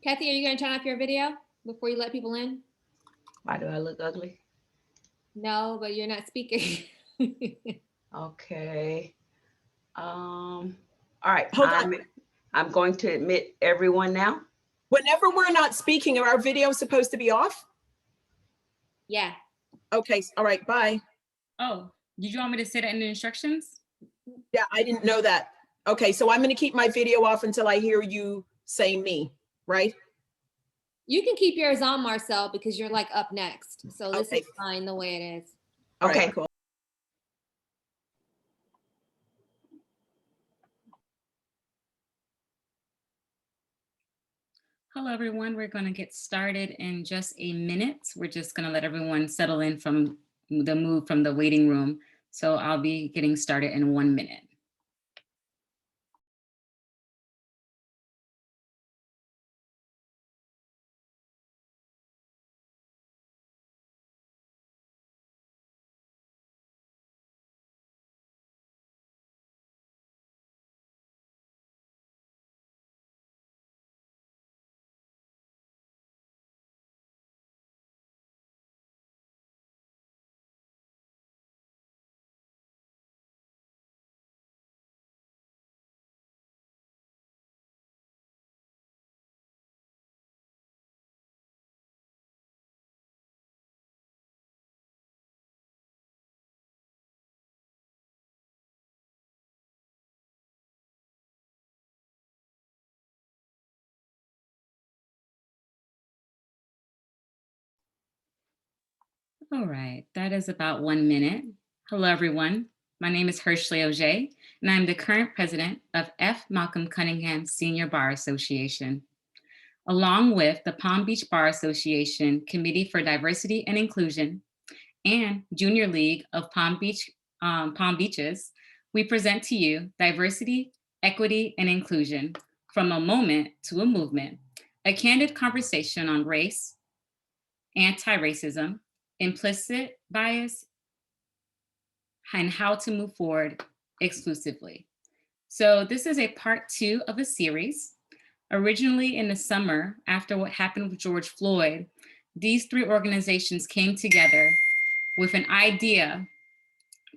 Kathy, are you going to turn off your video before you let people in? Why do I look ugly? No, but you're not speaking. Okay. All right. Hold on. I'm going to admit everyone now. Whenever we're not speaking, are our videos supposed to be off? Yeah. Okay. All right. Bye. Oh, did you want me to say that in the instructions? Yeah, I didn't know that. Okay. So I'm going to keep my video off until I hear you say me, right? You can keep yours on, Marcel, because you're like up next. So this Okay. is fine the way it is. Okay. All right, cool. Hello, everyone. We're going to get started in just a minute. We're just going to let everyone settle in from the move from the waiting room. So I'll be getting started in 1 minute. All right, that is about 1 minute. Hello, everyone. My name is Hershey Auger, and I'm the current president of F. Malcolm Cunningham Senior Bar Association. Along with the Palm Beach Bar Association Committee for Diversity and Inclusion and Junior League of Palm Beaches, we present to you Diversity, Equity, and Inclusion from a Moment to a Movement, a candid conversation on race, anti-racism, implicit bias, and how to move forward exclusively. So this is a part 2 of a series. Originally in the summer, after what happened with George Floyd, these 3 organizations came together with an idea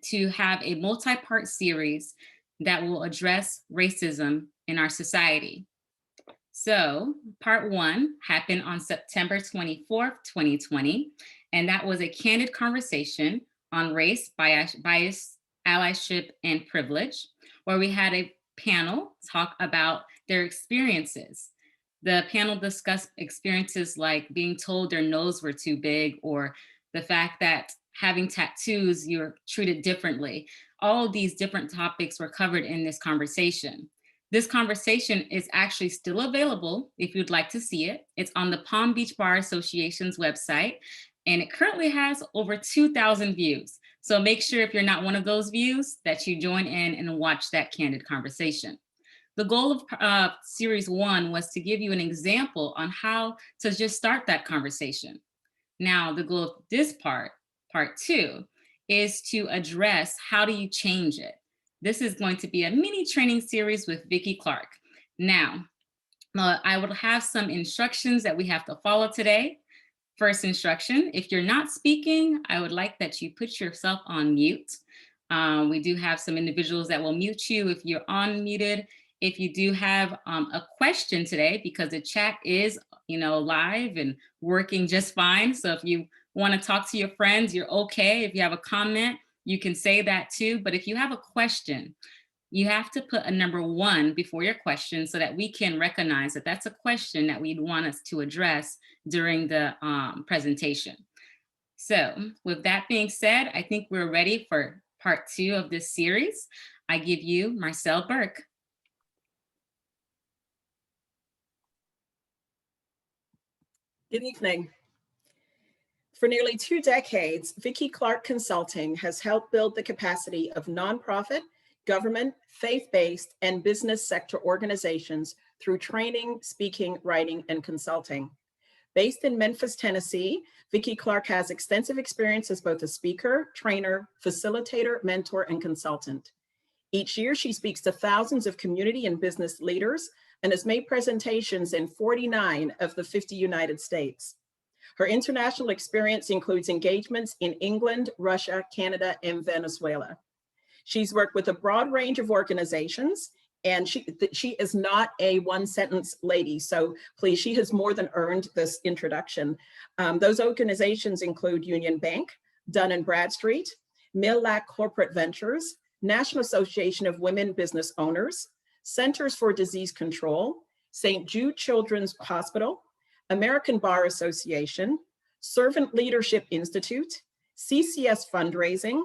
to have a multi-part series that will address racism in our society. So part 1 happened on September 24th, 2020, and that was a candid conversation on race, bias, allyship, and privilege, where we had a panel talk about their experiences. The panel discussed experiences like being told their nose were too big, or the fact that having tattoos, you're treated differently. All of these different topics were covered in this conversation. This conversation is actually still available if you'd like to see it. It's on the Palm Beach Bar Association's website, and it currently has over 2,000 views. So make sure if you're not one of those views that you join in and watch that candid conversation. The goal of series 1 was to give you an example on how to just start that conversation. Now, the goal of this part 2, is to address how do you change it. This is going to be a mini training series with Vicki Clark. Now, I will have some instructions that we have to follow today. First instruction, if you're not speaking, I would like that you put yourself on mute. We do have some individuals that will mute you if you're unmuted. If you do have a question today, because the chat is, live and working just fine. So if you want to talk to your friends, you're okay. If you have a comment, you can say that too. But if you have a question, you have to put a number 1 before your question so that we can recognize that that's a question that we'd want us to address during the presentation. So with that being said, I think we're ready for part 2 of this series. I give you Marcel Burke. Good evening. For nearly 2 decades, Vicki Clark Consulting has helped build the capacity of nonprofit, government, faith-based, and business sector organizations through training, speaking, writing, and consulting. Based in Memphis, Tennessee, Vicki Clark has extensive experience as both a speaker, trainer, facilitator, mentor, and consultant. Each year, she speaks to thousands of community and business leaders and has made presentations in 49 of the 50 United States. Her international experience includes engagements in England, Russia, Canada, and Venezuela. She's worked with a broad range of organizations, and she is not a one-sentence lady, so please, she has more than earned this introduction. Those organizations include Union Bank, Dun & Bradstreet, Millac Corporate Ventures, National Association of Women Business Owners, Centers for Disease Control, St. Jude Children's Hospital, American Bar Association, Servant Leadership Institute, CCS Fundraising,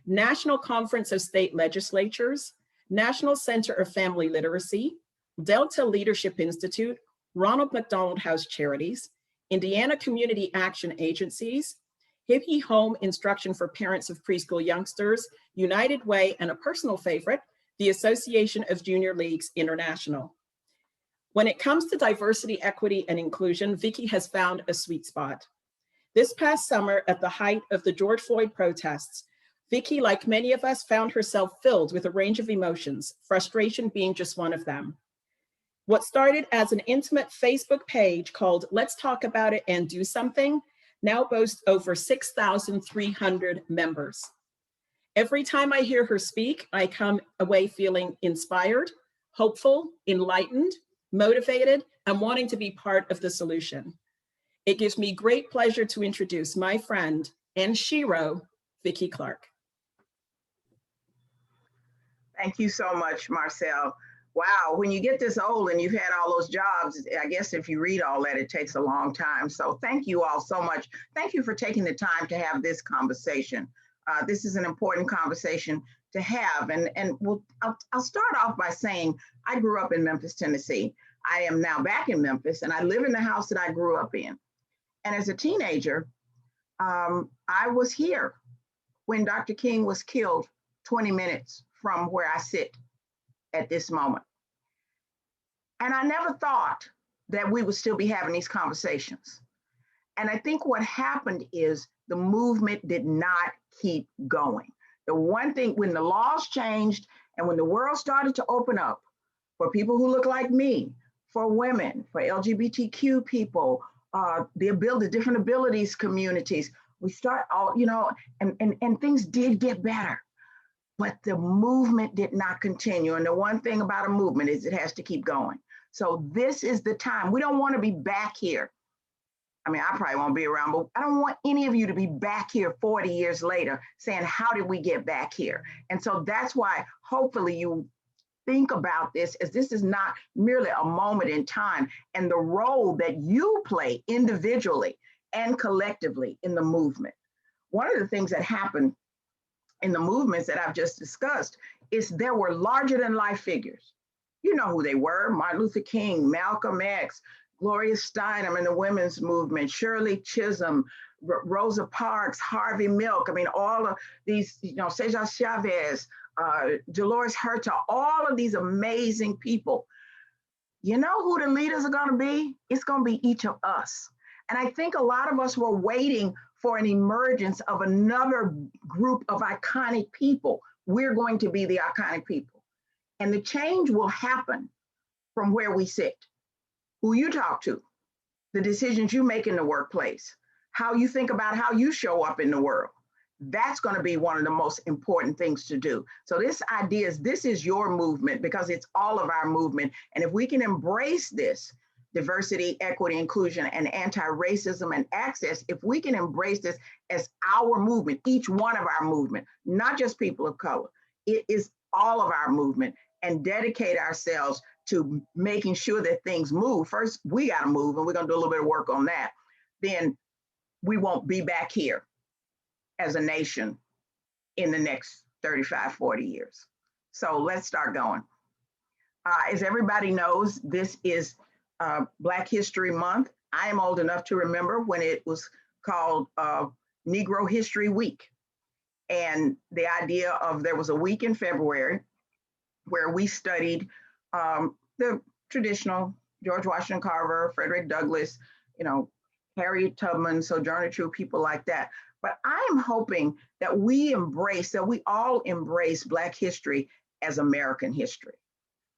National Conference of State Legislatures, National Center of Family Literacy, Delta Leadership Institute, Ronald McDonald House Charities, Indiana Community Action Agencies, Hippie Home Instruction for Parents of Preschool Youngsters, United Way, and a personal favorite, the Association of Junior Leagues International. When it comes to diversity, equity, and inclusion, Vicki has found a sweet spot. This past summer, at the height of the George Floyd protests, Vicki, like many of us, found herself filled with a range of emotions, frustration being just one of them. What started as an intimate Facebook page called Let's Talk About It and Do Something now boasts over 6,300 members. Every time I hear her speak, I come away feeling inspired, hopeful, enlightened, motivated, and wanting to be part of the solution. It gives me great pleasure to introduce my friend and shero, Vicki Clark. Thank you so much, Marcel. Wow, when you get this old and you've had all those jobs, I guess if you read all that, it takes a long time. So thank you all so much. Thank you for taking the time to have this conversation. This is an important conversation to have. And I'll start off by saying I grew up in Memphis, Tennessee. I am now back in Memphis, and I live in the house that I grew up in. And as a teenager, I was here when Dr. King was killed 20 minutes from where I sit at this moment. And I never thought that we would still be having these conversations. And I think what happened is the movement did not keep going. The one thing, when the laws changed and when the world started to open up for people who look like me, for women, for LGBTQ people, the different abilities communities, we start all, and things did get better. But the movement did not continue. And the one thing about a movement is it has to keep going. So this is the time. We don't want to be back here. I mean, I probably won't be around, but I don't want any of you to be back here 40 years later saying, how did we get back here? And so that's why hopefully you think about this as this is not merely a moment in time and the role that you play individually and collectively in the movement. One of the things that happened in the movements that I've just discussed is there were larger than life figures. You know who they were: Martin Luther King, Malcolm X, Gloria Steinem in the women's movement, Shirley Chisholm, Rosa Parks, Harvey Milk. I mean, all of these, Cesar Chavez, Dolores Huerta, all of these amazing people. You know who the leaders are going to be? It's going to be each of us. And I think a lot of us were waiting for an emergence of another group of iconic people. We're going to be the iconic people. And the change will happen from where we sit, who you talk to, the decisions you make in the workplace, how you think about how you show up in the world. That's going to be one of the most important things to do. So this idea is this is your movement because it's all of our movement. And if we can embrace this, diversity, equity, inclusion, and anti-racism and access, if we can embrace this as our movement, each one of our movement, not just people of color, it is all of our movement, and dedicate ourselves to making sure that things move. First, we got to move, and we're going to do a little bit of work on that. Then we won't be back here as a nation in the next 35, 40 years. So let's start going. As everybody knows, this is Black History Month. I am old enough to remember when it was called Negro History Week. And the idea of there was a week in February where we studied the traditional George Washington Carver, Frederick Douglass, Harriet Tubman, Sojourner Truth, people like that. But I am hoping that we all embrace Black history as American history,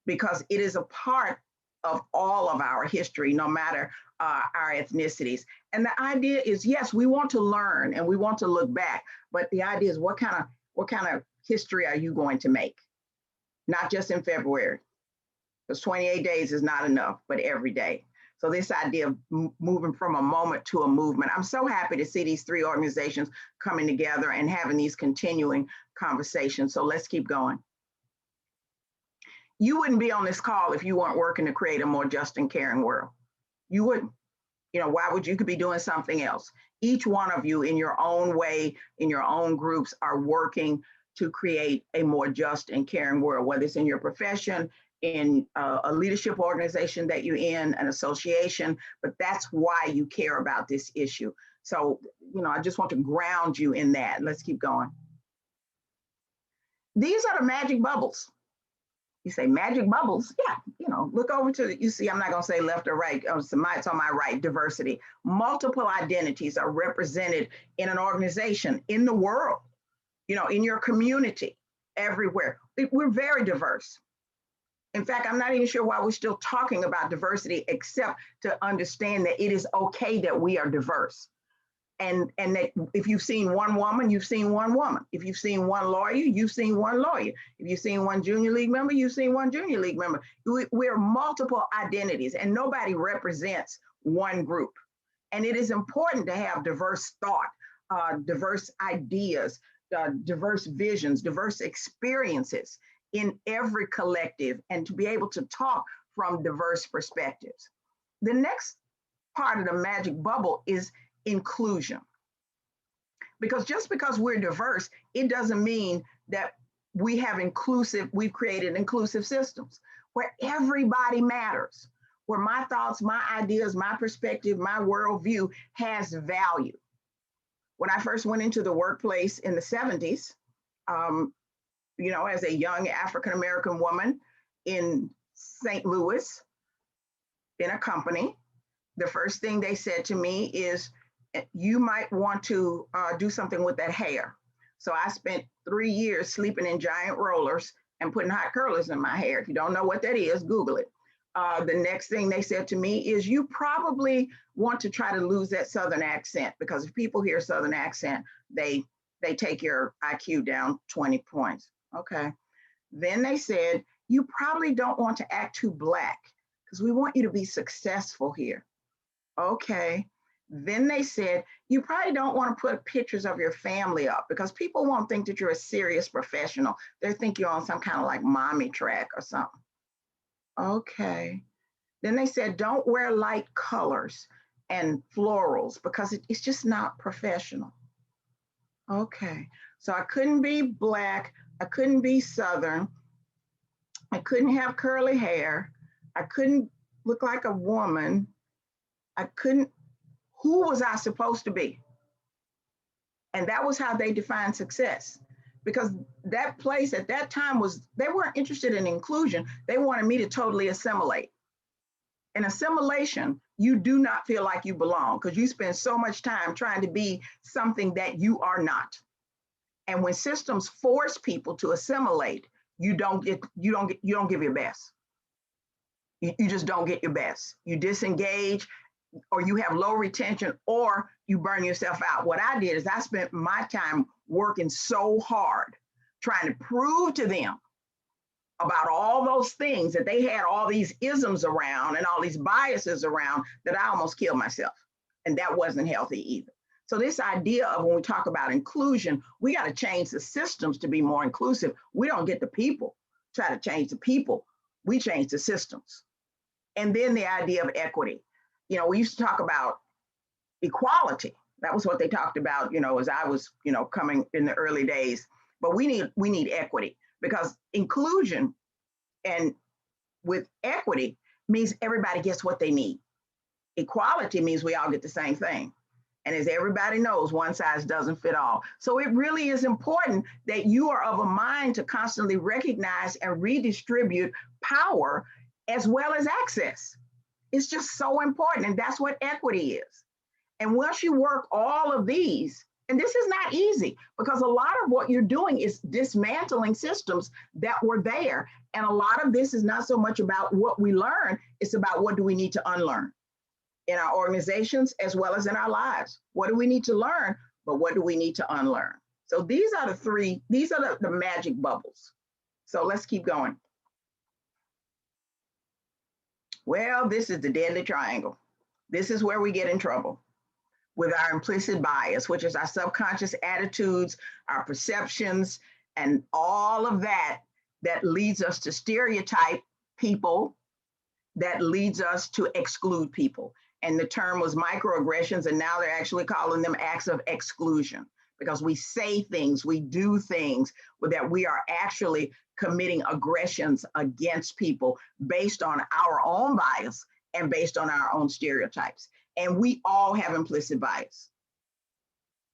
because it is a part of all of our history, no matter our ethnicities. And the idea is, yes, we want to learn and we want to look back, but the idea is what kind of history are you going to make? Not just in February, because 28 days is not enough, but every day. So this idea of moving from a moment to a movement, I'm so happy to see these three organizations coming together and having these continuing conversations. So let's keep going. You wouldn't be on this call if you weren't working to create a more just and caring world. You wouldn't. Why would you? You could be doing something else. Each one of you in your own way, in your own groups, are working to create a more just and caring world, whether it's in your profession, in a leadership organization that you're in, an association, but that's why you care about this issue. So, I just want to ground you in that. Let's keep going. These are the magic bubbles. You say magic bubbles, yeah, look over to, you see, I'm not gonna say left or right, it's on my right, diversity. Multiple identities are represented in an organization, in the world, in your community, everywhere. We're very diverse. In fact, I'm not even sure why we're still talking about diversity, except to understand that it is okay that we are diverse. And that if you've seen one woman, you've seen one woman. If you've seen one lawyer, you've seen one lawyer. If you've seen one junior league member, you've seen one junior league member. We're multiple identities and nobody represents one group. And it is important to have diverse thought, diverse ideas, diverse visions, diverse experiences in every collective, and to be able to talk from diverse perspectives. The next part of the magic bubble is inclusion. Because just because we're diverse, it doesn't mean that we've created inclusive systems where everybody matters, where my thoughts, my ideas, my perspective, my worldview has value. When I first went into the workplace in the 70s, as a young African-American woman in St. Louis, in a company, the first thing they said to me is, you might want to do something with that hair. So I spent 3 years sleeping in giant rollers and putting hot curlers in my hair. If you don't know what that is, Google it. The next thing they said to me is, you probably want to try to lose that Southern accent, because if people hear Southern accent, they take your IQ down 20 points. Okay. Then they said, you probably don't want to act too Black because we want you to be successful here. Okay. Then they said, you probably don't want to put pictures of your family up because people won't think that you're a serious professional. They think you're on some kind of like mommy track or something. Okay. Then they said, don't wear light colors and florals because it's just not professional. Okay. So I couldn't be Black. I couldn't be Southern. I couldn't have curly hair. I couldn't look like a woman. Who was I supposed to be? And that was how they defined success. Because that place at that time they weren't interested in inclusion. They wanted me to totally assimilate. In assimilation, you do not feel like you belong because you spend so much time trying to be something that you are not. And when systems force people to assimilate, you don't give your best. You just don't get your best. You disengage, or you have low retention, or you burn yourself out. What I did is I spent my time working so hard trying to prove to them about all those things that they had all these isms around and all these biases around that I almost killed myself. And that wasn't healthy either. So this idea of when we talk about inclusion, we got to change the systems to be more inclusive. We don't get the people, try to change the people. We change the systems. And then the idea of equity. We used to talk about equality. That was what they talked about, as I was, coming in the early days. But we need equity, because inclusion and with equity means everybody gets what they need. Equality means we all get the same thing. And as everybody knows, one size doesn't fit all. So it really is important that you are of a mind to constantly recognize and redistribute power as well as access. It's just so important. And that's what equity is. And once you work all of these, And this is not easy because a lot of what you're doing is dismantling systems that were there. And a lot of this is not so much about what we learn, it's about what do we need to unlearn in our organizations as well as in our lives. What do we need to learn, but what do we need to unlearn? So these are the magic bubbles. So let's keep going. Well, this is the deadly triangle. This is where we get in trouble with our implicit bias, which is our subconscious attitudes, our perceptions, and all of that that leads us to stereotype people, that leads us to exclude people. And the term was microaggressions, and now they're actually calling them acts of exclusion because we say things, we do things that we are actually committing aggressions against people based on our own bias and based on our own stereotypes. And we all have implicit bias.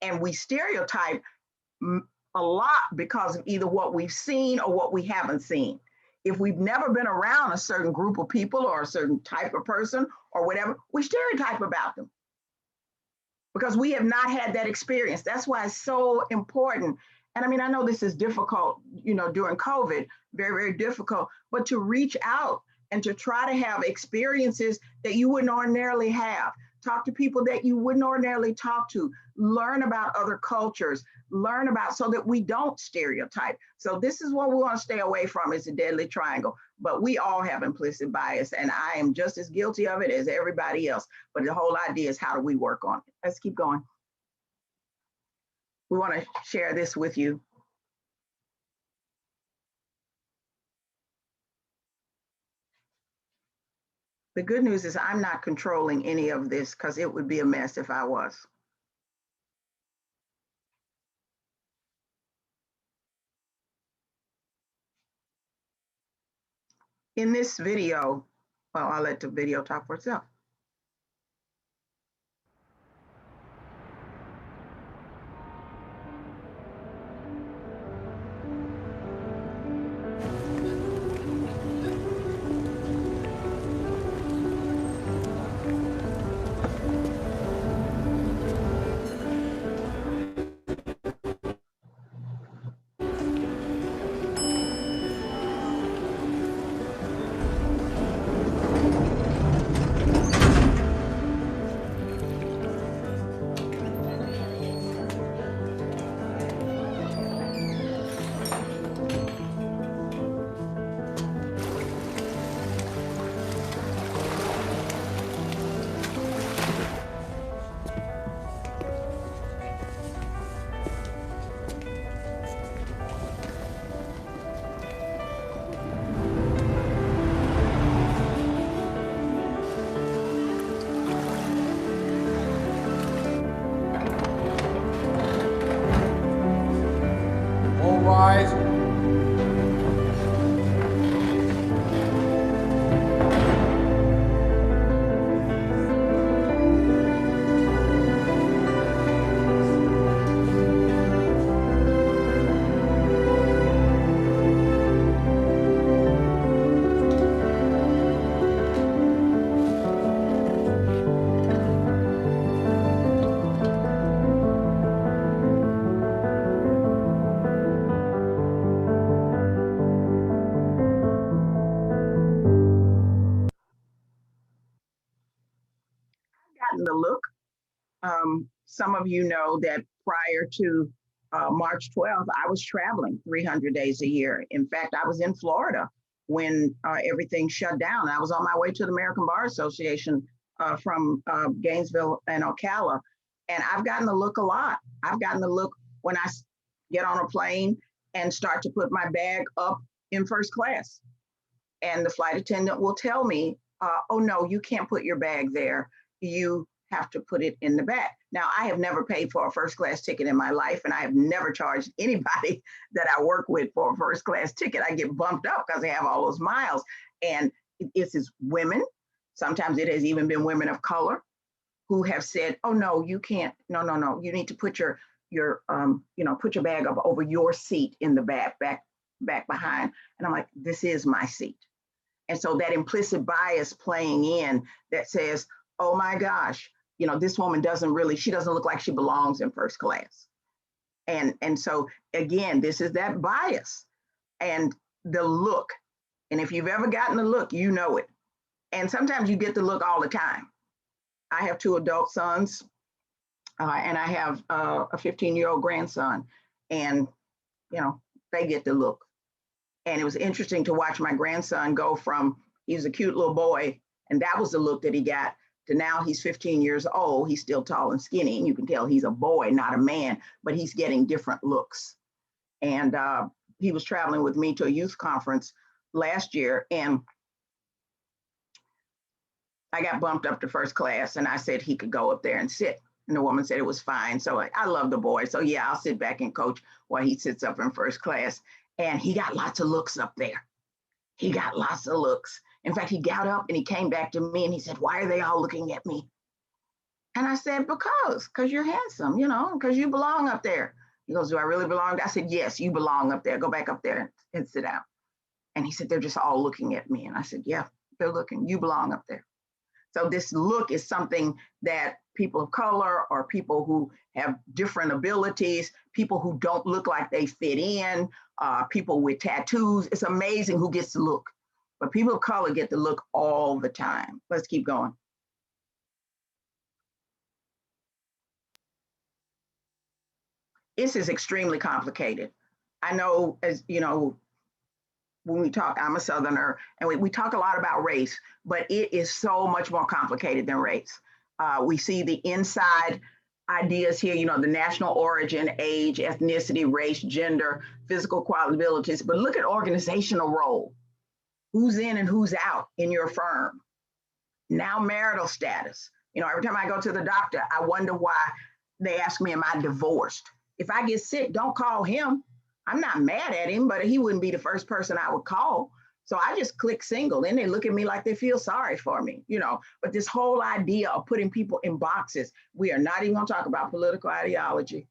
And we stereotype a lot because of either what we've seen or what we haven't seen. If we've never been around a certain group of people or a certain type of person or whatever, we stereotype about them because we have not had that experience. That's why it's so important. And I mean, I know this is difficult, during COVID, very, very difficult, but to reach out and to try to have experiences that you wouldn't ordinarily have. Talk to people that you wouldn't ordinarily talk to, learn about other cultures, learn about so that we don't stereotype. So this is what we want to stay away from is the deadly triangle, but we all have implicit bias and I am just as guilty of it as everybody else. But the whole idea is how do we work on it? Let's keep going. We want to share this with you. The good news is I'm not controlling any of this because it would be a mess if I was. In this video, well, I'll let the video talk for itself. All rise. Gotten the look. Some of you know that prior to March 12th, I was traveling 300 days a year. In fact, I was in Florida when everything shut down. I was on my way to the American Bar Association from Gainesville and Ocala. And I've gotten the look a lot. I've gotten the look when I get on a plane and start to put my bag up in first class. And the flight attendant will tell me, oh no, you can't put your bag there. You have to put it in the back. Now, I have never paid for a first class ticket in my life, and I have never charged anybody that I work with for a first class ticket. I get bumped up because I have all those miles. And this is women. Sometimes it has even been women of color who have said, oh no, you can't, no. You need to put your put your bag up over your seat in the back behind. And I'm like, this is my seat. And so that implicit bias playing in that says, oh my gosh, this woman she doesn't look like she belongs in first class. And so again, this is that bias and the look. And if you've ever gotten the look, you know it. And sometimes you get the look all the time. I have 2 adult sons, and I have a 15-year-old grandson, and they get the look. And it was interesting to watch my grandson go from, he was a cute little boy, and that was the look that he got, to now he's 15 years old. He's still tall and skinny, and you can tell he's a boy, not a man, but he's getting different looks. And he was traveling with me to a youth conference last year, and I got bumped up to first class, and I said he could go up there and sit. And the woman said it was fine. So I love the boy. So yeah, I'll sit back and coach while he sits up in first class. And he got lots of looks up there. He got lots of looks. In fact, he got up and he came back to me and he said, "Why are they all looking at me?" And I said, because you're handsome, because you belong up there. He goes, "Do I really belong?" I said, "Yes, you belong up there. Go back up there and sit down." And he said, "They're just all looking at me." And I said, "Yeah, they're looking. You belong up there." So this look is something that people of color or people who have different abilities, people who don't look like they fit in, people with tattoos, it's amazing who gets the look. But people of color get the look all the time. Let's keep going. This is extremely complicated. I know, as you know, when we talk, I'm a Southerner, and we talk a lot about race, but it is so much more complicated than race. We see the inside ideas here, the national origin, age, ethnicity, race, gender, physical qualities, but look at organizational role. Who's in and who's out in your firm? Now marital status. Every time I go to the doctor, I wonder why they ask me, am I divorced? If I get sick, don't call him. I'm not mad at him, but he wouldn't be the first person I would call. So I just click single. Then they look at me like they feel sorry for me, But this whole idea of putting people in boxes, we are not even going to talk about political ideology,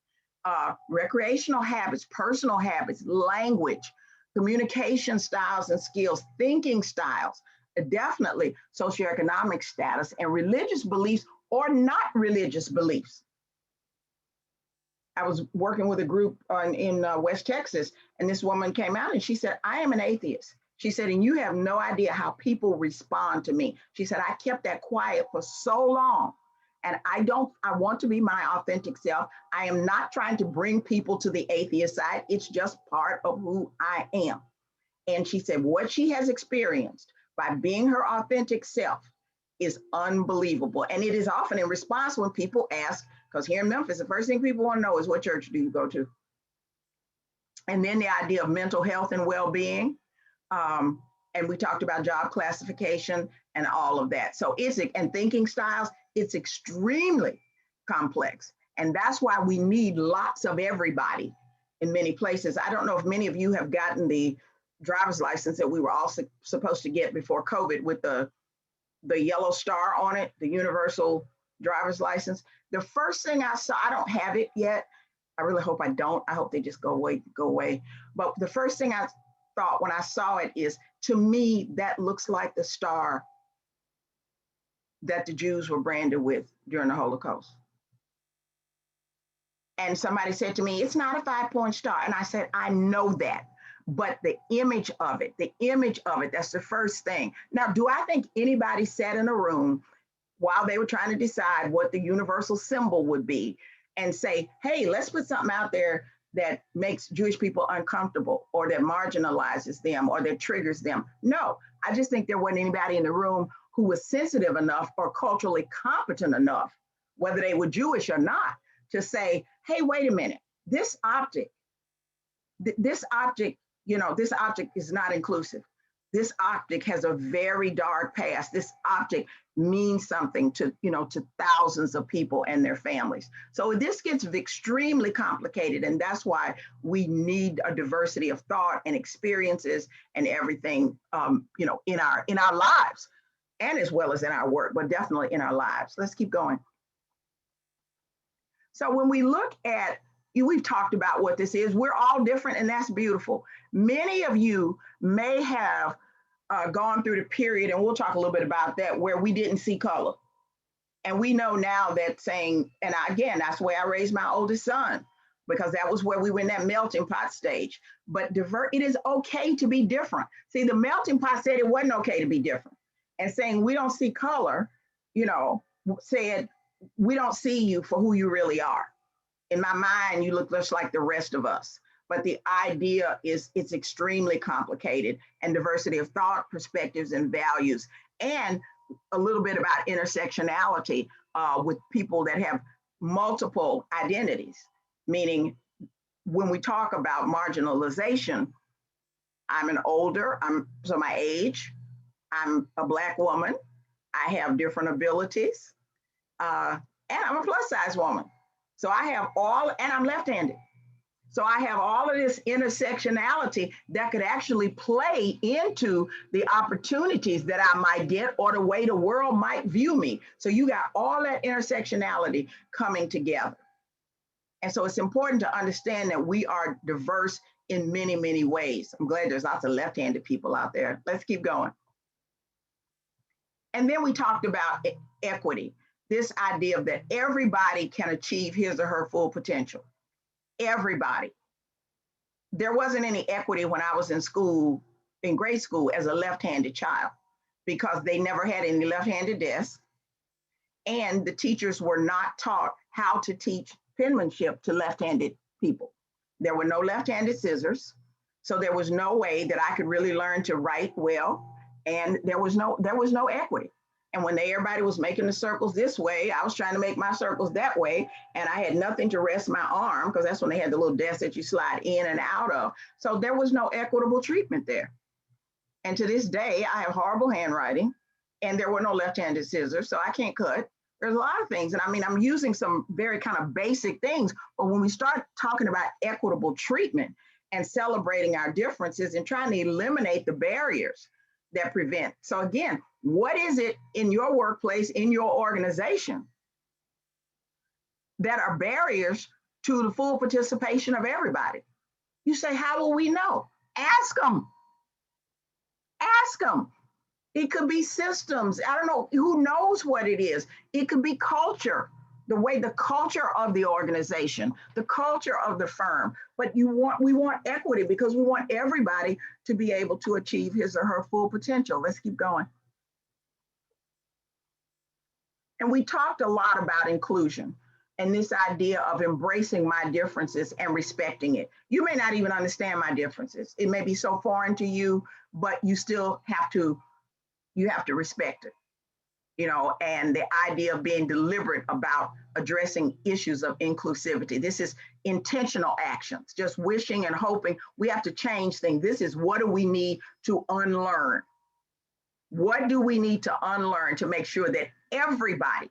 recreational habits, personal habits, language, communication styles and skills, thinking styles, definitely socioeconomic status, and religious beliefs or not religious beliefs. I was working with a group in West Texas, and this woman came out and she said, "I am an atheist." She said, "And you have no idea how people respond to me." She said, "I kept that quiet for so long, and I want to be my authentic self. I am not trying to bring people to the atheist side. It's just part of who I am." And she said, what she has experienced by being her authentic self is unbelievable. And it is often in response when people ask, because here in Memphis, the first thing people want to know is, what church do you go to? And then the idea of mental health and well-being. And we talked about job classification and all of that. So and thinking styles, it's extremely complex. And that's why we need lots of everybody in many places. I don't know if many of you have gotten the driver's license that we were all supposed to get before COVID with the yellow star on it, the universal driver's license. The first thing I saw, I don't have it yet. I really hope I don't. I hope they just go away. But the first thing I thought when I saw it is, to me, that looks like the star that the Jews were branded with during the Holocaust. And somebody said to me, "It's not a 5-point star." And I said, "I know that. But the image of it, that's the first thing." Now, do I think anybody sat in a room while they were trying to decide what the universal symbol would be and say, "Hey, let's put something out there that makes Jewish people uncomfortable, or that marginalizes them, or that triggers them"? No, I just think there wasn't anybody in the room who was sensitive enough or culturally competent enough, whether they were Jewish or not, to say, "Hey, wait a minute, this optic is not inclusive. This optic has a very dark past. This optic means something to thousands of people and their families." So this gets extremely complicated, and that's why we need a diversity of thought and experiences and everything, in our lives, and as well as in our work, but definitely in our lives. Let's keep going. So when we look at, we've talked about what this is. We're all different, and that's beautiful. Many of you may have gone through the period, and we'll talk a little bit about that, where we didn't see color. And we know now that saying, and again, that's the way I raised my oldest son, because that was where we were in that melting pot stage. But it is okay to be different. See, the melting pot said it wasn't okay to be different. And saying we don't see color, said we don't see you for who you really are. In my mind, you look just like the rest of us. But the idea is it's extremely complicated, and diversity of thought, perspectives, and values, and a little bit about intersectionality with people that have multiple identities, meaning when we talk about marginalization, so my age, I'm a Black woman, I have different abilities, and I'm a plus size woman. So I have and I'm left-handed. So I have all of this intersectionality that could actually play into the opportunities that I might get or the way the world might view me. So you got all that intersectionality coming together. And so it's important to understand that we are diverse in many, many ways. I'm glad there's lots of left-handed people out there. Let's keep going. And then we talked about equity, this idea that everybody can achieve his or her full potential. Everybody. There wasn't any equity when I was in grade school as a left-handed child, because they never had any left-handed desks, and the teachers were not taught how to teach penmanship to left-handed people. There were no left-handed scissors, so there was no way that I could really learn to write well, and there was no equity. And when everybody was making the circles this way, I was trying to make my circles that way, and I had nothing to rest my arm, because that's when they had the little desk that you slide in and out of. So there was no equitable treatment there. And to this day, I have horrible handwriting, and there were no left-handed scissors, so I can't cut. There's a lot of things, and I mean, I'm using some very kind of basic things, but when we start talking about equitable treatment and celebrating our differences and trying to eliminate the barriers that prevent. So again, what is it in your workplace, in your organization, that are barriers to the full participation of everybody? You say, how will we know? Ask them. Ask them. It could be systems. I don't know, who knows what it is? It could be culture, the culture of the organization, the culture of the firm. But we want equity, because we want everybody to be able to achieve his or her full potential. Let's keep going. And we talked a lot about inclusion and this idea of embracing my differences and respecting it. You may not even understand my differences. It may be so foreign to you, but you still have to respect it, and the idea of being deliberate about addressing issues of inclusivity. This is intentional actions, just wishing and hoping. We have to change things. This is, what do we need to unlearn? What do we need to unlearn to make sure that everybody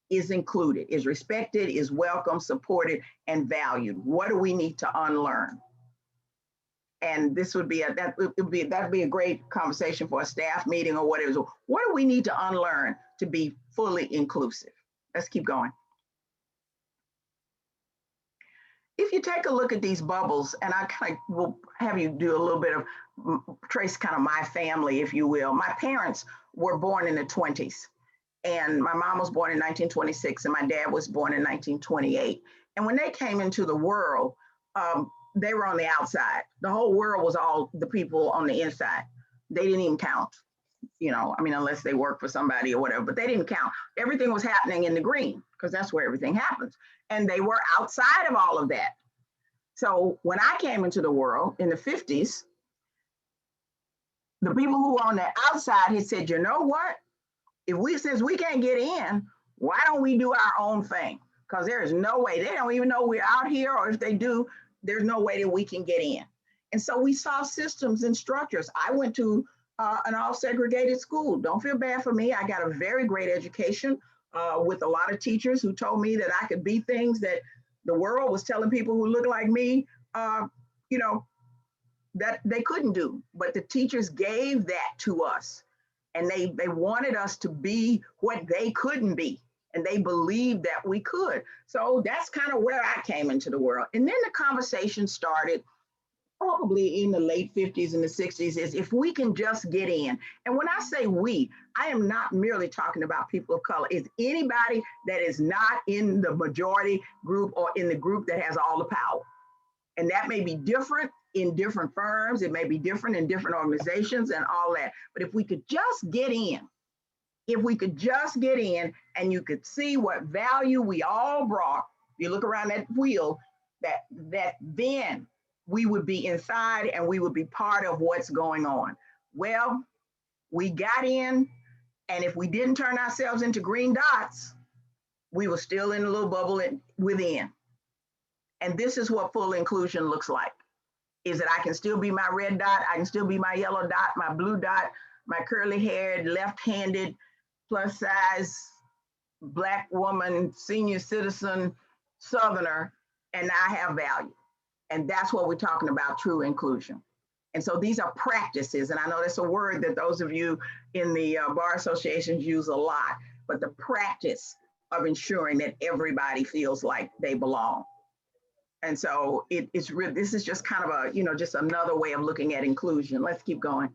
is included, is respected, is welcome, supported, and valued? What do we need to unlearn? And this would be that'd be a great conversation for a staff meeting or whatever. So what do we need to unlearn to be fully inclusive? Let's keep going. If you take a look at these bubbles, and I kind of will have you do a little bit of trace kind of my family, if you will. My parents were born in the 20s, and my mom was born in 1926, and my dad was born in 1928. And when they came into the world, they were on the outside. The whole world was all the people on the inside. They didn't even count, unless they worked for somebody or whatever, but they didn't count. Everything was happening in the green, because that's where everything happens. And they were outside of all of that. So when I came into the world in the 50s, the people who were on the outside had said, you know what? Since we can't get in, why don't we do our own thing? Because there is no way, they don't even know we're out here, or if they do, there's no way that we can get in. And so we saw systems and structures. I went to an all segregated school. Don't feel bad for me. I got a very great education with a lot of teachers who told me that I could be things that the world was telling people who look like me, that they couldn't do. But the teachers gave that to us, and they wanted us to be what they couldn't be. And they believed that we could. So that's kind of where I came into the world. And then the conversation started probably in the late 50s and the 60s, is if we can just get in. And when I say we, I am not merely talking about people of color. It's anybody that is not in the majority group or in the group that has all the power. And that may be different in different firms. It may be different in different organizations and all that. But if we could just get in, if we could just get in and you could see what value we all brought, you look around that wheel, that then we would be inside and we would be part of what's going on. Well, we got in, and if we didn't turn ourselves into green dots, we were still in a little bubble within. And this is what full inclusion looks like, is that I can still be my red dot, I can still be my yellow dot, my blue dot, my curly haired, left-handed, plus size, Black woman, senior citizen, Southerner, and I have value. And that's what we're talking about, true inclusion. And so these are practices, and I know that's a word that those of you in the bar associations use a lot, but the practice of ensuring that everybody feels like they belong. And so it's really, this is just kind of a, just another way of looking at inclusion. Let's keep going.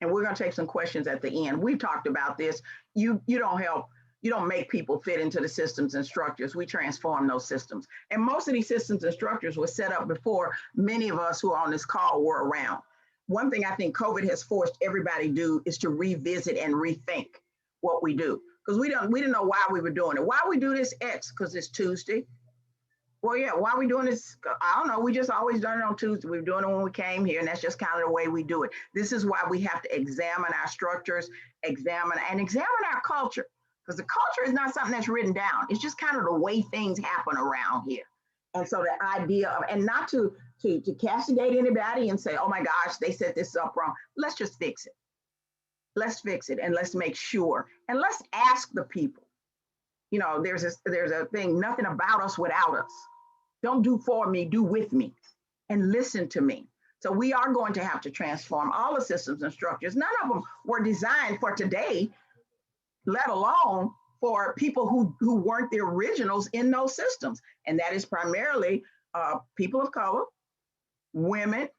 And we're going to take some questions at the end. We've talked about this. You don't make people fit into the systems and structures. We transform those systems. And most of these systems and structures were set up before many of us who are on this call were around. One thing I think COVID has forced everybody to do is to revisit and rethink what we do. Because we didn't know why we were doing it. Why we do this X? Because it's Tuesday. Well, yeah, why are we doing this? I don't know. We just always done it on Tuesday. We were doing it when we came here, and that's just kind of the way we do it. This is why we have to examine our structures, examine our culture, because the culture is not something that's written down. It's just kind of the way things happen around here. And so the idea of, and not to castigate anybody and say, oh my gosh, they set this up wrong. Let's just fix it. Let's fix it, and let's make sure, and let's ask the people. There's a thing, nothing about us without us. Don't do for me, do with me, and listen to me. So we are going to have to transform all the systems and structures. None of them were designed for today, let alone for people who weren't the originals in those systems. And that is primarily people of color, women,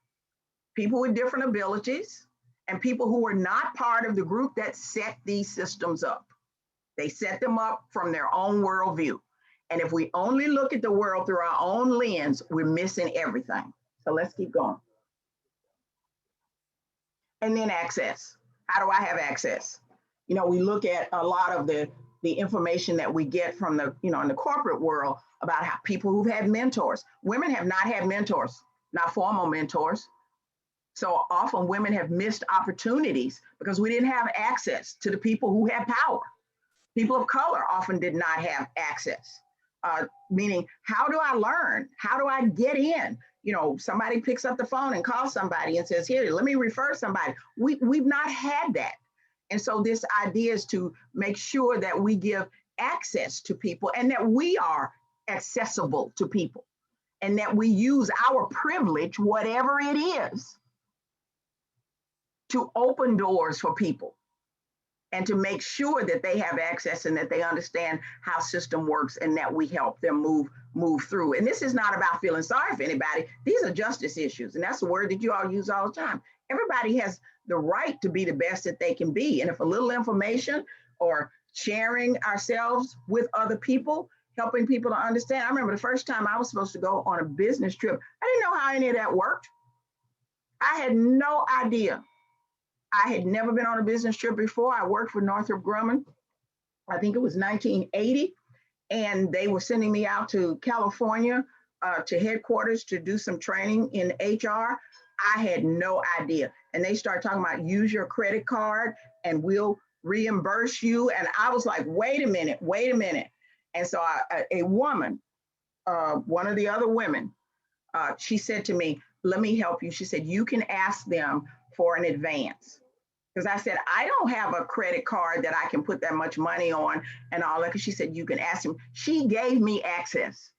people with different abilities, and people who were not part of the group that set these systems up. They set them up from their own worldview. And if we only look at the world through our own lens, we're missing everything. So let's keep going. And then access. How do I have access? We look at a lot of the information that we get from the, in the corporate world about how people who've had mentors. Women have not had mentors, not formal mentors. So often women have missed opportunities because we didn't have access to the people who had power. People of color often did not have access. Meaning, how do I learn? How do I get in? Somebody picks up the phone and calls somebody and says, here, let me refer somebody. We've not had that. And so this idea is to make sure that we give access to people and that we are accessible to people and that we use our privilege, whatever it is, to open doors for people and to make sure that they have access and that they understand how system works and that we help them move through. And this is not about feeling sorry for anybody. These are justice issues. And that's a word that you all use all the time. Everybody has the right to be the best that they can be. And if a little information or sharing ourselves with other people, helping people to understand. I remember the first time I was supposed to go on a business trip. I didn't know how any of that worked. I had no idea. I had never been on a business trip before. I worked for Northrop Grumman. I think it was 1980. And they were sending me out to California to headquarters to do some training in HR. I had no idea. And they started talking about use your credit card and we'll reimburse you. And I was like, wait a minute. And so a woman, one of the other women, she said to me, let me help you. She said, you can ask them for an advance. Because I said, I don't have a credit card that I can put that much money on and all that. Because she said, you can ask them. She gave me access,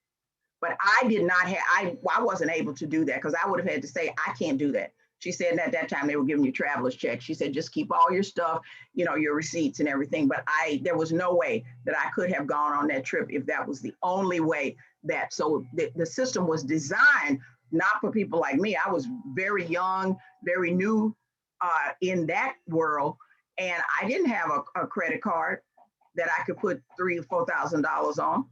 but I did not have, I wasn't able to do that because I would have had to say, I can't do that. She said at that time they were giving you traveler's checks. She said, just keep all your stuff, your receipts and everything. But there was no way that I could have gone on that trip if that was the only way that, so the system was designed not for people like me. I was very young, very new in that world, and I didn't have a credit card that I could put $3,000 or $4,000 on.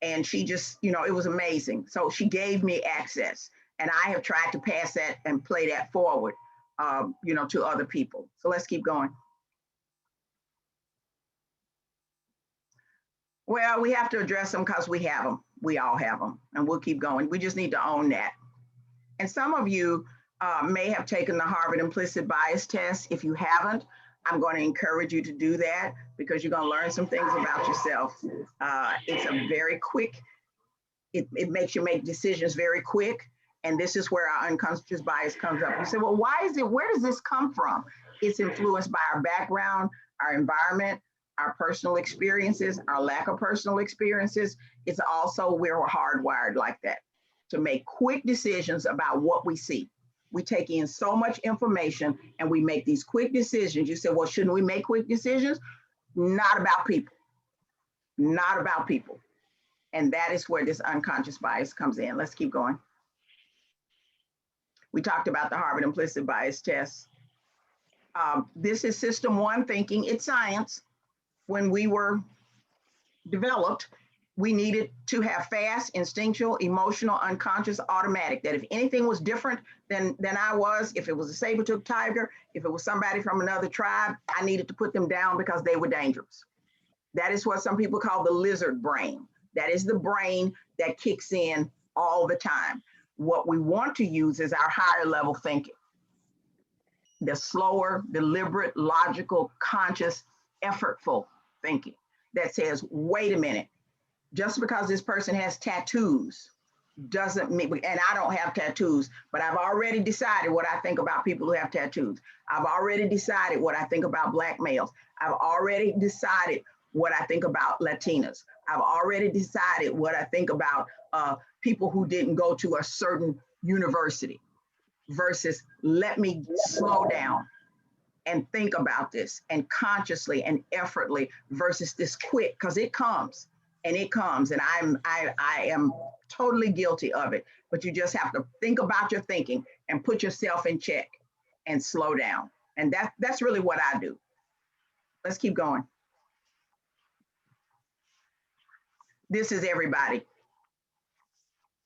And she just, it was amazing. So she gave me access, and I have tried to pass that and play that forward, to other people. So let's keep going. Well, we have to address them because we have them. We all have them, and we'll keep going. We just need to own that. And some of you may have taken the Harvard implicit bias test. If you haven't, I'm going to encourage you to do that because you're going to learn some things about yourself. It's a very quick, it makes you make decisions very quick. And this is where our unconscious bias comes up. You say, well, where does this come from? It's influenced by our background, our environment, our personal experiences, our lack of personal experiences. It's also where we're hardwired like that, to make quick decisions about what we see. We take in so much information and we make these quick decisions. You say, well, shouldn't we make quick decisions? Not about people, not about people. And that is where this unconscious bias comes in. Let's keep going. We talked about the Harvard implicit bias test. This is system one thinking. It's science. When we were developed, we needed to have fast, instinctual, emotional, unconscious, automatic, that if anything was different than I was, if it was a saber-tooth tiger, if it was somebody from another tribe, I needed to put them down because they were dangerous. That is what some people call the lizard brain. That is the brain that kicks in all the time. What we want to use is our higher level thinking. The slower, deliberate, logical, conscious, effortful thinking that says, wait a minute, just because this person has tattoos doesn't mean, and I don't have tattoos, but I've already decided what I think about people who have tattoos. I've already decided what I think about Black males. I've already decided what I think about Latinas. I've already decided what I think about people who didn't go to a certain university, versus let me slow down and think about this, and consciously and effortlessly, versus this quick, because it comes. And it comes, and I am totally guilty of it. But you just have to think about your thinking and put yourself in check and slow down. And that's really what I do. Let's keep going. This is everybody.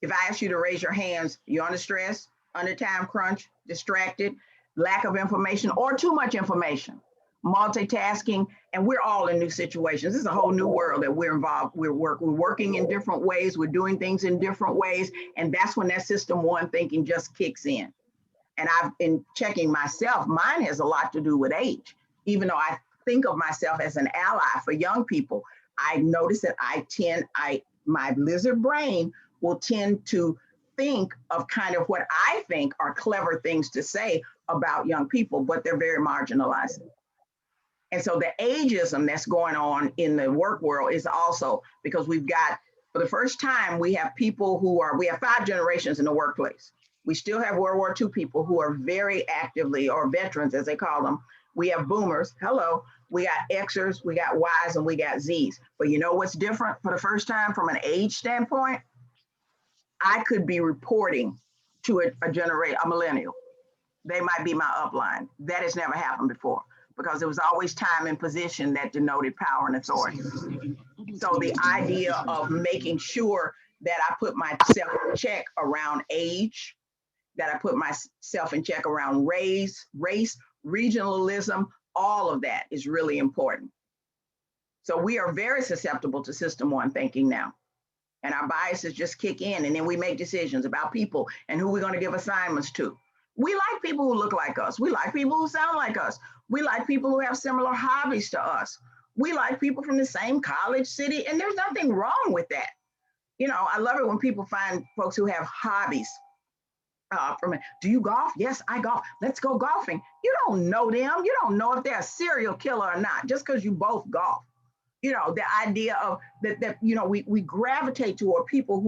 If I ask you to raise your hands, you're under stress, under time crunch, distracted, lack of information, or too much information, multitasking, and we're all in new situations. This is a whole new world that we're involved. We're working in different ways. We're doing things in different ways. And that's when that system one thinking just kicks in. And I've been checking myself. Mine has a lot to do with age. Even though I think of myself as an ally for young people, I notice that my lizard brain will tend to think of kind of what I think are clever things to say about young people, but they're very marginalized. And so the ageism that's going on in the work world is also because we've got, for the first time, we have people we have 5 generations in the workplace. We still have World War II people who are very actively, or veterans as they call them. We have boomers, hello. We got Xers, we got Ys, and we got Zs. But you know what's different for the first time from an age standpoint? I could be reporting to a millennial. They might be my upline. That has never happened before, because it was always time and position that denoted power and authority. So the idea of making sure that I put myself in check around age, that I put myself in check around race, regionalism, all of that is really important. So we are very susceptible to system one thinking now. And our biases just kick in, and then we make decisions about people and who we're going to give assignments to. We like people who look like us. We like people who sound like us. We like people who have similar hobbies to us. We like people from the same college, city, and there's nothing wrong with that. I love it when people find folks who have hobbies. Do you golf? Yes, I golf. Let's go golfing. You don't know them. You don't know if they're a serial killer or not, just because you both golf. The idea of that we gravitate toward people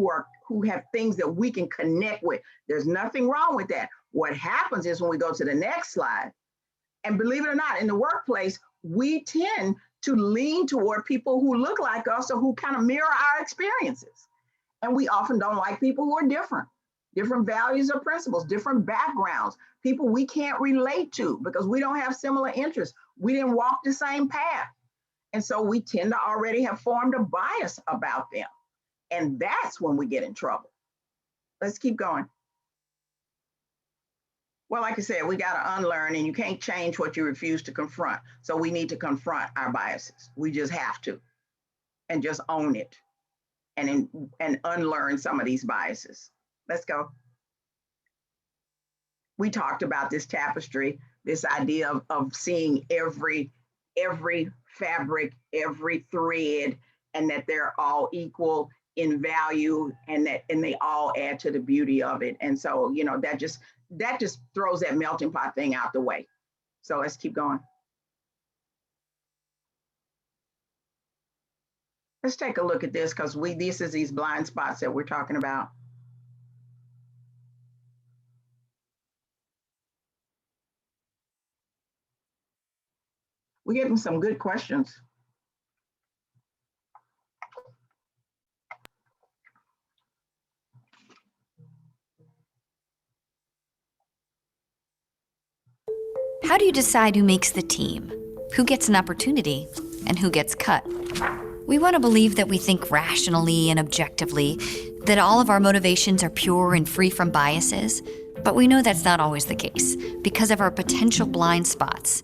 who have things that we can connect with. There's nothing wrong with that. What happens is when we go to the next slide, and believe it or not, in the workplace, we tend to lean toward people who look like us or who kind of mirror our experiences. And we often don't like people who are different. different values or principles, different backgrounds, people we can't relate to because we don't have similar interests. We didn't walk the same path. And so we tend to already have formed a bias about them. And that's when we get in trouble. Let's keep going. Well, like I said, we got to unlearn, and you can't change what you refuse to confront. So we need to confront our biases. We just have to, and just own it and unlearn some of these biases. Let's go. We talked about this tapestry, this idea of seeing every fabric, every thread, and that they're all equal in value, and they all add to the beauty of it. And so, you know, that just throws that melting pot thing out the way. So let's keep going. Let's take a look at this, because this is these blind spots that we're talking about. We're getting some good questions. How do you decide who makes the team, who gets an opportunity, and who gets cut? We want to believe that we think rationally and objectively, that all of our motivations are pure and free from biases, but we know that's not always the case because of our potential blind spots.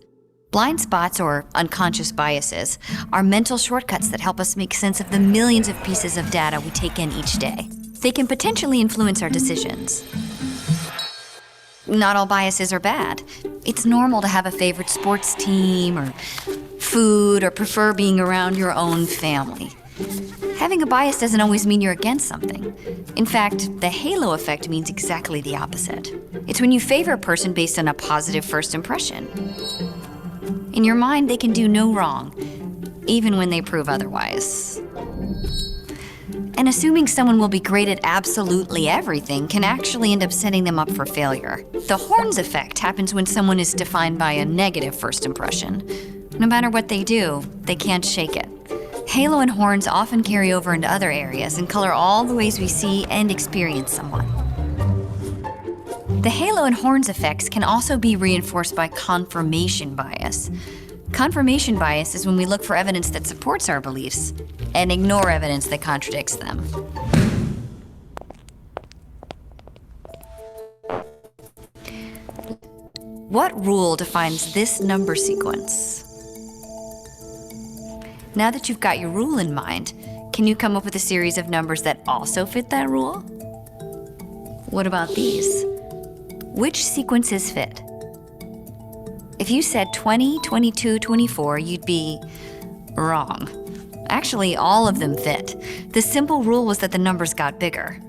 Blind spots, or unconscious biases, are mental shortcuts that help us make sense of the millions of pieces of data we take in each day. They can potentially influence our decisions. Not all biases are bad. It's normal to have a favorite sports team or food, or prefer being around your own family. Having a bias doesn't always mean you're against something. In fact, the halo effect means exactly the opposite. It's when you favor a person based on a positive first impression. In your mind, they can do no wrong, even when they prove otherwise. And assuming someone will be great at absolutely everything can actually end up setting them up for failure. The horns effect happens when someone is defined by a negative first impression. No matter what they do, they can't shake it. Halo and horns often carry over into other areas and color all the ways we see and experience someone. The halo and horns effects can also be reinforced by confirmation bias. Confirmation bias is when we look for evidence that supports our beliefs and ignore evidence that contradicts them. What rule defines this number sequence? Now that you've got your rule in mind, can you come up with a series of numbers that also fit that rule? What about these? Which sequences fit? If you said 20, 22, 24, you'd be wrong. Actually, all of them fit. The simple rule was that the numbers got bigger.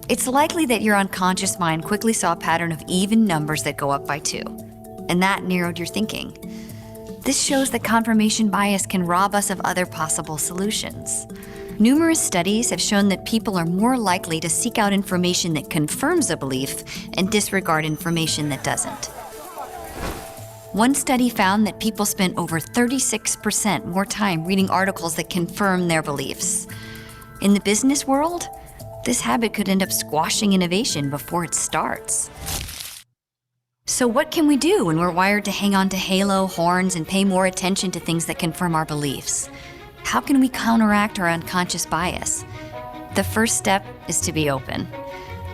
It's likely that your unconscious mind quickly saw a pattern of even numbers that go up by 2, and that narrowed your thinking. This shows that confirmation bias can rob us of other possible solutions. Numerous studies have shown that people are more likely to seek out information that confirms a belief and disregard information that doesn't. One study found that people spent over 36% more time reading articles that confirm their beliefs. In the business world, this habit could end up squashing innovation before it starts. So what can we do when we're wired to hang on to halo, horns, and pay more attention to things that confirm our beliefs? How can we counteract our unconscious bias? The first step is to be open.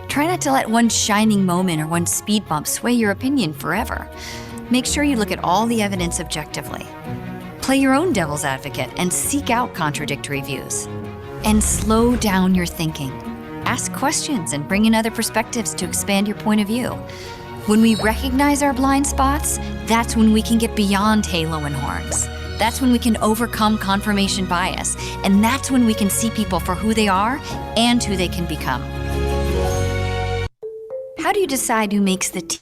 Try not to let one shining moment or one speed bump sway your opinion forever. Make sure you look at all the evidence objectively. Play your own devil's advocate and seek out contradictory views. And slow down your thinking. Ask questions and bring in other perspectives to expand your point of view. When we recognize our blind spots, that's when we can get beyond halo and horns. That's when we can overcome confirmation bias, and that's when we can see people for who they are and who they can become. How do you decide who makes the team?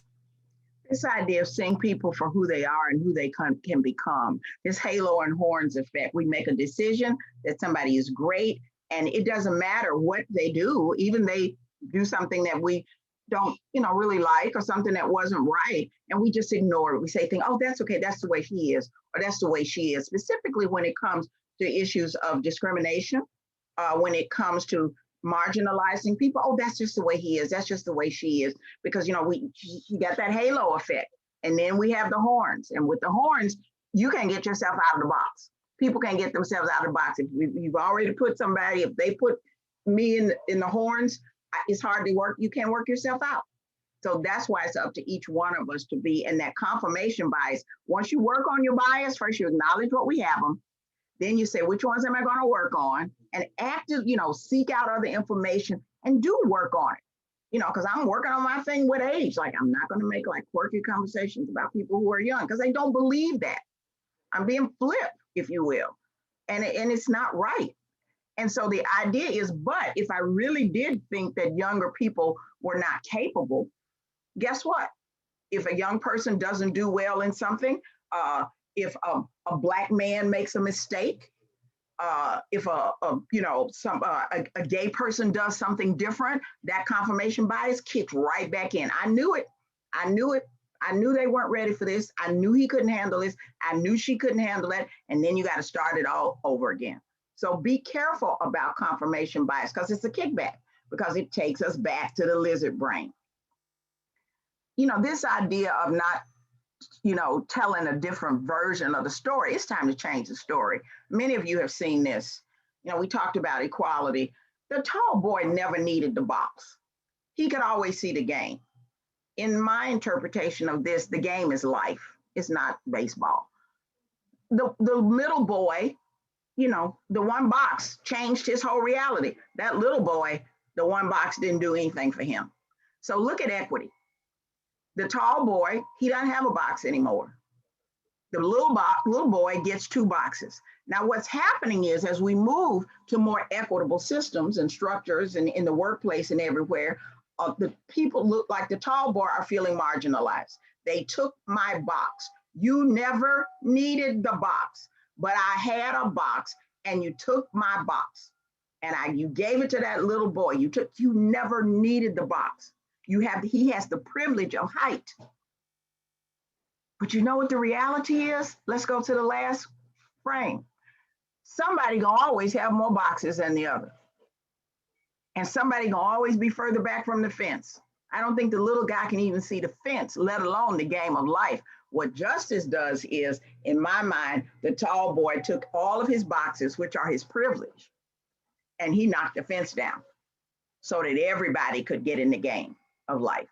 This idea of seeing people for who they are and who they can become, this halo and horns effect. We make a decision that somebody is great, and it doesn't matter what they do, even they do something that we don't, really like, or something that wasn't right, and we just ignore it. We say things, oh, that's okay, that's the way he is, or that's the way she is, specifically when it comes to issues of discrimination, when it comes to marginalizing people. Oh, that's just the way he is. That's just the way she is. Because, you know, he got that halo effect. And then we have the horns. And with the horns, you can't get yourself out of the box. People can't get themselves out of the box. If you've already put somebody, if they put me in the horns, it's hard to work. You can't work yourself out. So that's why it's up to each one of us to be in that confirmation bias. Once you work on your bias, first you acknowledge what we have them. Then you say, which ones am I going to work on? And active, you know, seek out other information and do work on it. You know, because I'm working on my thing with age. Like, I'm not going to make like quirky conversations about people who are young because they don't believe that. I'm being flipped, if you will. And it's not right. And so the idea is, but if I really did think that younger people were not capable, guess what? If a young person doesn't do well in something, if a Black man makes a mistake, if a gay person does something different, that confirmation bias kicks right back in. I knew it. I knew they weren't ready for this. I knew he couldn't handle this. I knew she couldn't handle that. And then you got to start it all over again. So be careful about confirmation bias because it's a kickback, because it takes us back to the lizard brain. You know, this idea of not, you know, telling a different version of the story, it's time to change the story. Many of you have seen this. You know, we talked about equality. The tall boy never needed the box. He could always see the game. In my interpretation of this, the game is life. It's not baseball. The middle boy, you know, the one box changed his whole reality. That little boy, the one box didn't do anything for him. So look at equity. The tall boy, he doesn't have a box anymore. The little boy gets 2 boxes. Now what's happening is, as we move to more equitable systems and structures and in the workplace and everywhere, the people look like the tall boy are feeling marginalized. They took my box. You never needed the box, but I had a box and you took my box and you gave it to that little boy. You never needed the box. He has the privilege of height. But you know what the reality is? Let's go to the last frame. Somebody gonna always have more boxes than the other. And somebody gonna always be further back from the fence. I don't think the little guy can even see the fence, let alone the game of life. What justice does is, in my mind, the tall boy took all of his boxes, which are his privilege, and he knocked the fence down so that everybody could get in the game of life.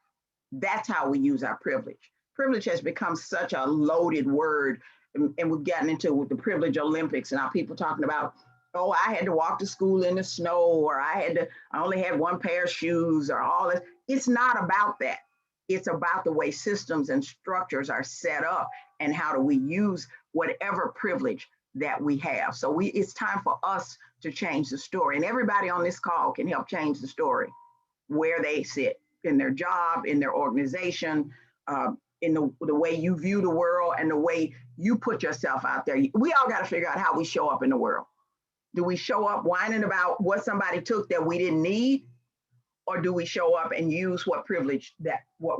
That's how we use our privilege. Privilege has become such a loaded word, and we've gotten into with the privilege Olympics and now people talking about, oh, I had to walk to school in the snow, or I only had 1 pair of shoes, or all this. It's not about that. It's about the way systems and structures are set up and how do we use whatever privilege that we have. So it's time for us to change the story, and everybody on this call can help change the story where they sit in their job, in their organization, in the way you view the world and the way you put yourself out there. We all got to figure out how we show up in the world. Do we show up whining about what somebody took that we didn't need? Or do we show up and use what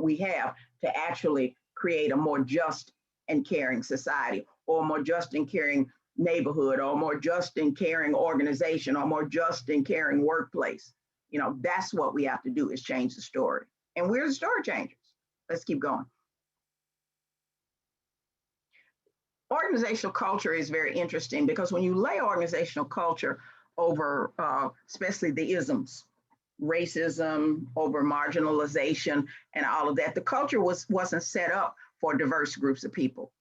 we have to actually create a more just and caring society, or a more just and caring neighborhood, or a more just and caring organization, or a more just and caring workplace? You know, that's what we have to do, is change the story. And we're the story changers. Let's keep going. Organizational culture is very interesting, because when you lay organizational culture over, especially the isms, racism, over marginalization, and all of that, the culture wasn't set up for diverse groups of people.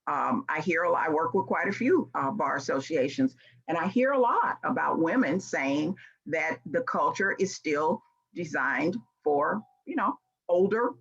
I work with quite a few bar associations, and I hear a lot about women saying that the culture is still designed for, older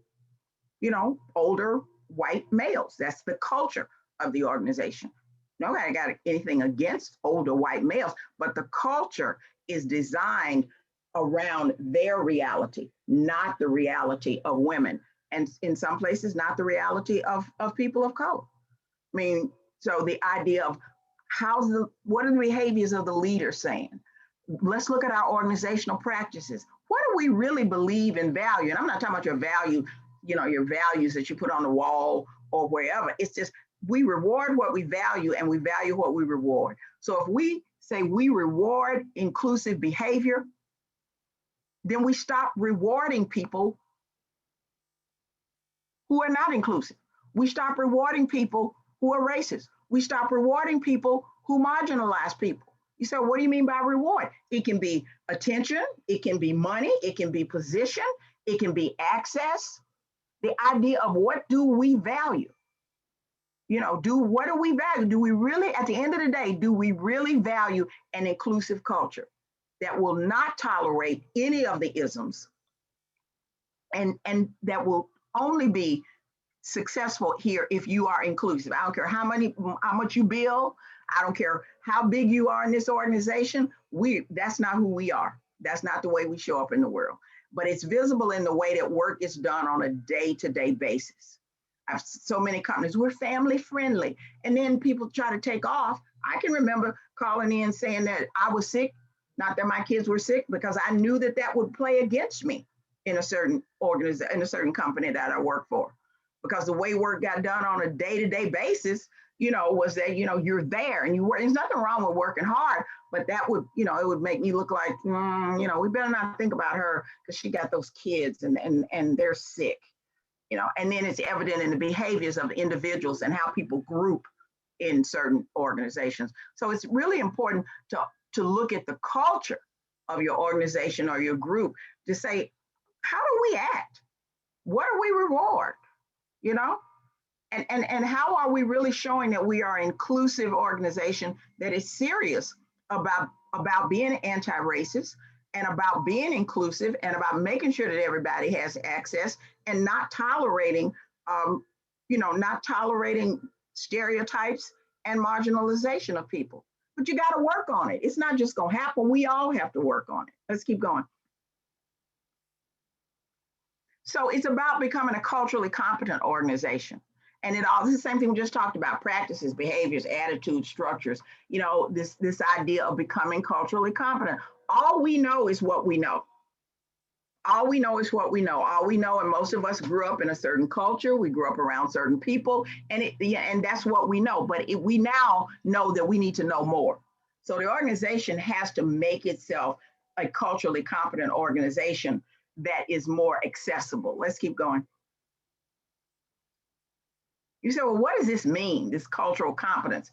white males. That's the culture of the organization. Nobody got anything against older white males, but the culture is designed around their reality, not the reality of women. And in some places, not the reality of people of color. I mean, so the idea of what are the behaviors of the leader saying? Let's look at our organizational practices. What do we really believe and value? And I'm not talking about your value, your values that you put on the wall or wherever. It's just, we reward what we value and we value what we reward. So if we say we reward inclusive behavior, then we stop rewarding people who are not inclusive. We stop rewarding people who are racist. We stop rewarding people who marginalize people. You say, what do you mean by reward? It can be attention, it can be money, it can be position, it can be access. The idea of what do we value? You know, what do we value? Do we really, at the end of the day, do we really value an inclusive culture that will not tolerate any of the isms and that will only be successful here if you are inclusive? I don't care how much you bill. I don't care how big you are in this organization. That's not who we are. That's not the way we show up in the world. But it's visible in the way that work is done on a day-to-day basis. I've so many companies, we're family friendly. And then people try to take off. I can remember calling in saying that I was sick, not that my kids were sick, because I knew that that would play against me in a certain organization, in a certain company that I work for. Because the way work got done on a day-to-day basis, you know, was that, you know, you're there and you work. There's nothing wrong with working hard, but that would, you know, it would make me look like, you know, we better not think about her because she got those kids and they're sick, you know. And then it's evident in the behaviors of individuals and how people group in certain organizations. So it's really important to look at the culture of your organization or your group to say, how do we act? What do we reward? You know? And how are we really showing that we are an inclusive organization that is serious about being anti-racist and about being inclusive and about making sure that everybody has access and not tolerating, not tolerating stereotypes and marginalization of people. But you got to work on it. It's not just going to happen. We all have to work on it. Let's keep going. So it's about becoming a culturally competent organization. And it all, this is the same thing we just talked about: practices, behaviors, attitudes, structures, you know, this idea of becoming culturally competent. All we know is what we know. All we know is what we know. All we know, and most of us grew up in a certain culture. We grew up around certain people, and that's what we know. But we now know that we need to know more. So the organization has to make itself a culturally competent organization that is more accessible. Let's keep going. You say, well, what does this mean, this cultural competence?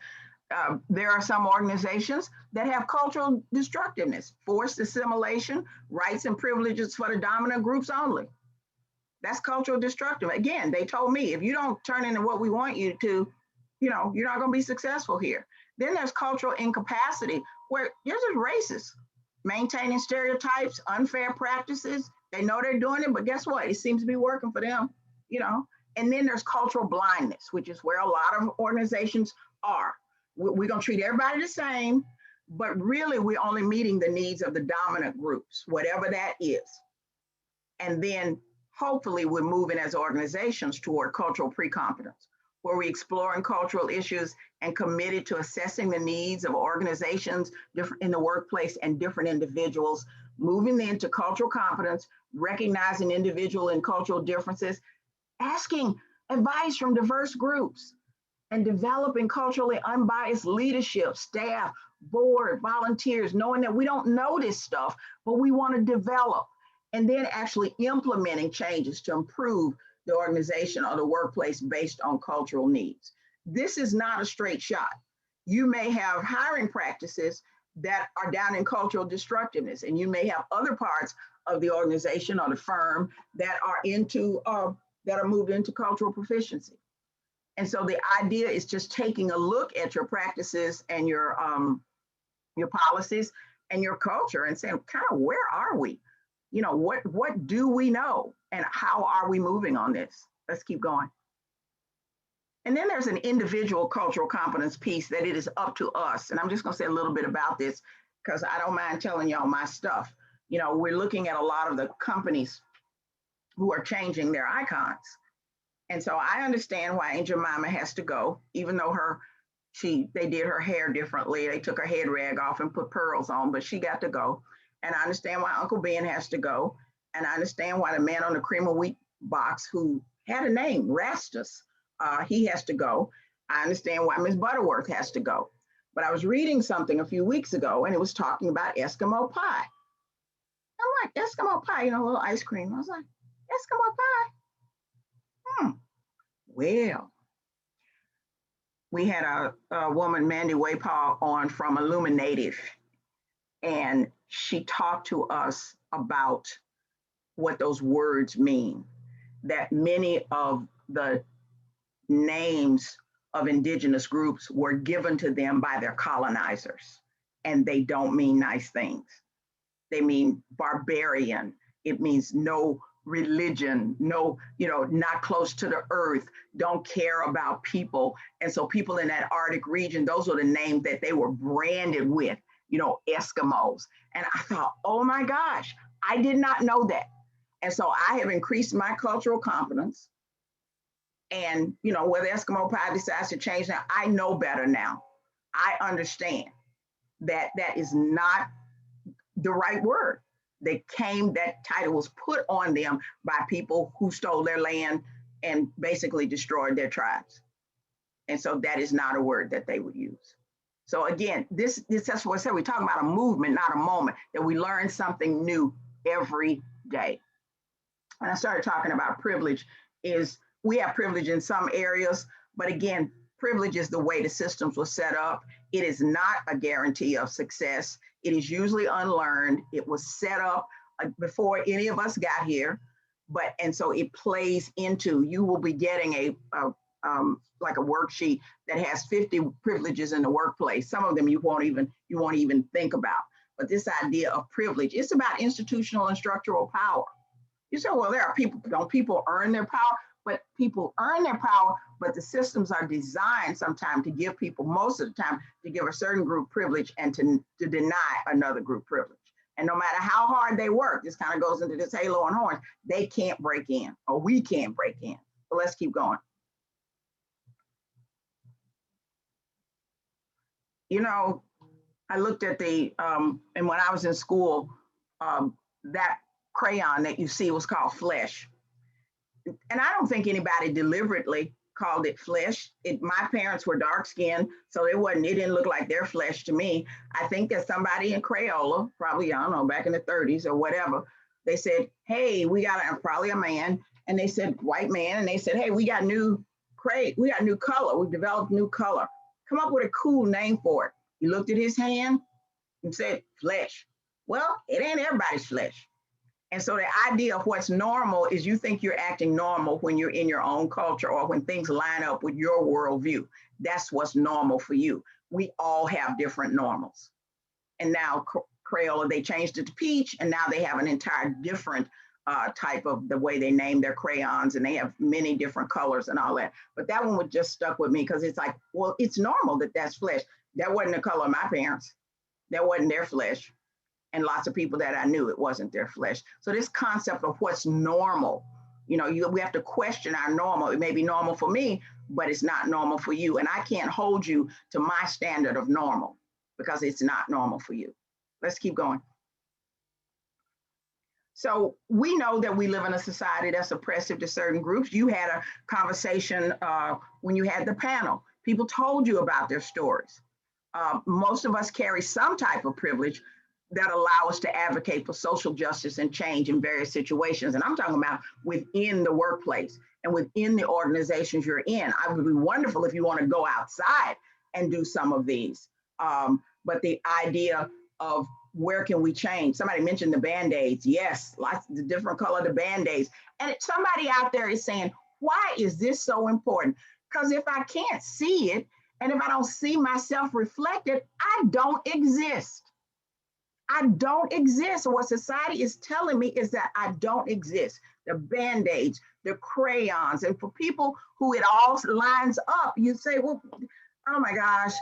There are some organizations that have cultural destructiveness, forced assimilation, rights and privileges for the dominant groups only. That's cultural destructive. Again, they told me, if you don't turn into what we want you to, you know, you're not going to be successful here. Then there's cultural incapacity, where you're just racist, maintaining stereotypes, unfair practices. They know they're doing it, but guess what? It seems to be working for them, you know. And then there's cultural blindness, which is where a lot of organizations are. We're going to treat everybody the same, but really we're only meeting the needs of the dominant groups, whatever that is. And then hopefully we're moving as organizations toward cultural pre-competence, where we're exploring cultural issues and committed to assessing the needs of organizations in the workplace and different individuals, moving into cultural competence, recognizing individual and cultural differences, asking advice from diverse groups, and developing culturally unbiased leadership, staff, board, volunteers, knowing that we don't know this stuff, but we want to develop, and then actually implementing changes to improve the organization or the workplace based on cultural needs. This is not a straight shot. You may have hiring practices that are down in cultural destructiveness, and you may have other parts of the organization or the firm that are moved into cultural proficiency. And so the idea is just taking a look at your practices and your policies and your culture and saying, kind of, where are we? You know, what do we know and how are we moving on this? Let's keep going. And then there's an individual cultural competence piece that it is up to us. And I'm just going to say a little bit about this because I don't mind telling y'all my stuff. You know, we're looking at a lot of the companies who are changing their icons. And so I understand why Aunt Jemima has to go, even though they did her hair differently. They took her head rag off and put pearls on, but she got to go. And I understand why Uncle Ben has to go. And I understand why the man on the cream of wheat box who had a name, Rastus, he has to go. I understand why Ms. Butterworth has to go. But I was reading something a few weeks ago and it was talking about Eskimo pie. I'm like, Eskimo pie, you know, a little ice cream. I was like, Eskimo pie? Well, we had a woman, Mandy Waypaw, on from Illuminative, and she talked to us about what those words mean, that many of the names of indigenous groups were given to them by their colonizers, and they don't mean nice things. They mean barbarian. It means no religion, no, not close to the earth, don't care about people. And so people in that Arctic region, those are the names that they were branded with, Eskimos. And I thought, oh my gosh, I did not know that. And so I have increased my cultural competence. And, whether Eskimo pie decides to change now, I know better now. I understand that that is not the right word. That title was put on them by people who stole their land and basically destroyed their tribes. And so that is not a word that they would use. So again, that's what I said, we're talking about a movement, not a moment, that we learn something new every day. When I started talking about privilege, is we have privilege in some areas, but again, privilege is the way the systems were set up. It is not a guarantee of success. It is usually unlearned. It was set up before any of us got here, and so it plays into, you will be getting like a worksheet that has 50 privileges in the workplace. Some of them you won't even think about. But this idea of privilege, it's about institutional and structural power. You say, well, don't people earn their power? But people earn their power, but the systems are designed sometimes to give people, most of the time, to give a certain group privilege and to deny another group privilege. And no matter how hard they work, this kind of goes into this halo and horns, they can't break in, or we can't break in. So let's keep going. I looked at and when I was in school, that crayon that you see was called Flesh. And I don't think anybody deliberately called it flesh. My parents were dark skinned, so it didn't look like their flesh to me. I think that somebody in Crayola, probably, I don't know, back in the 30s or whatever, they said, hey, probably a man, and they said, white man, and they said, hey, we got new color. We developed new color. Come up with a cool name for it. He looked at his hand and said, flesh. Well, it ain't everybody's flesh. And so the idea of what's normal is you think you're acting normal when you're in your own culture or when things line up with your worldview. That's what's normal for you. We all have different normals. And now Crayola, they changed it to peach, and now they have an entire different type of the way they name their crayons, and they have many different colors and all that. But that one would just stuck with me because it's like, well, it's normal that that's flesh. That wasn't the color of my parents. That wasn't their flesh. And lots of people that I knew, it wasn't their flesh. So this concept of what's normal, we have to question our normal. It may be normal for me, but it's not normal for you. And I can't hold you to my standard of normal because it's not normal for you. Let's keep going. So we know that we live in a society that's oppressive to certain groups. You had a conversation when you had the panel. People told you about their stories. Most of us carry some type of privilege that allow us to advocate for social justice and change in various situations. And I'm talking about within the workplace and within the organizations you're in. It would be wonderful if you want to go outside and do some of these. But the idea of where can we change? Somebody mentioned the Band-Aids. Yes, lots of the different color, the Band-Aids. And somebody out there is saying, why is this so important? Because if I can't see it, and if I don't see myself reflected, I don't exist. I don't exist. So what society is telling me is that I don't exist. The Band-Aids, the crayons, and for people who it all lines up, you say, well, oh my gosh,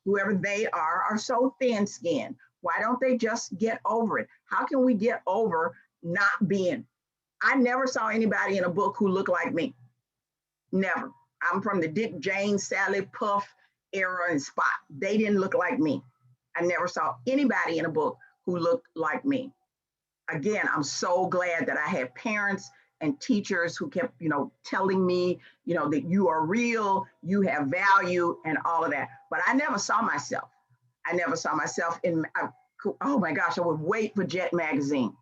whoever they are so thin-skinned. Why don't they just get over it? How can we get over not being? I never saw anybody in a book who looked like me. Never. I'm from the Dick, Jane, Sally, Puff era and Spot. They didn't look like me. I never saw anybody in a book who looked like me. Again, I'm so glad that I had parents and teachers who kept, telling me, that you are real, you have value and all of that. But I never saw myself. I never saw myself oh my gosh, I would wait for Jet Magazine.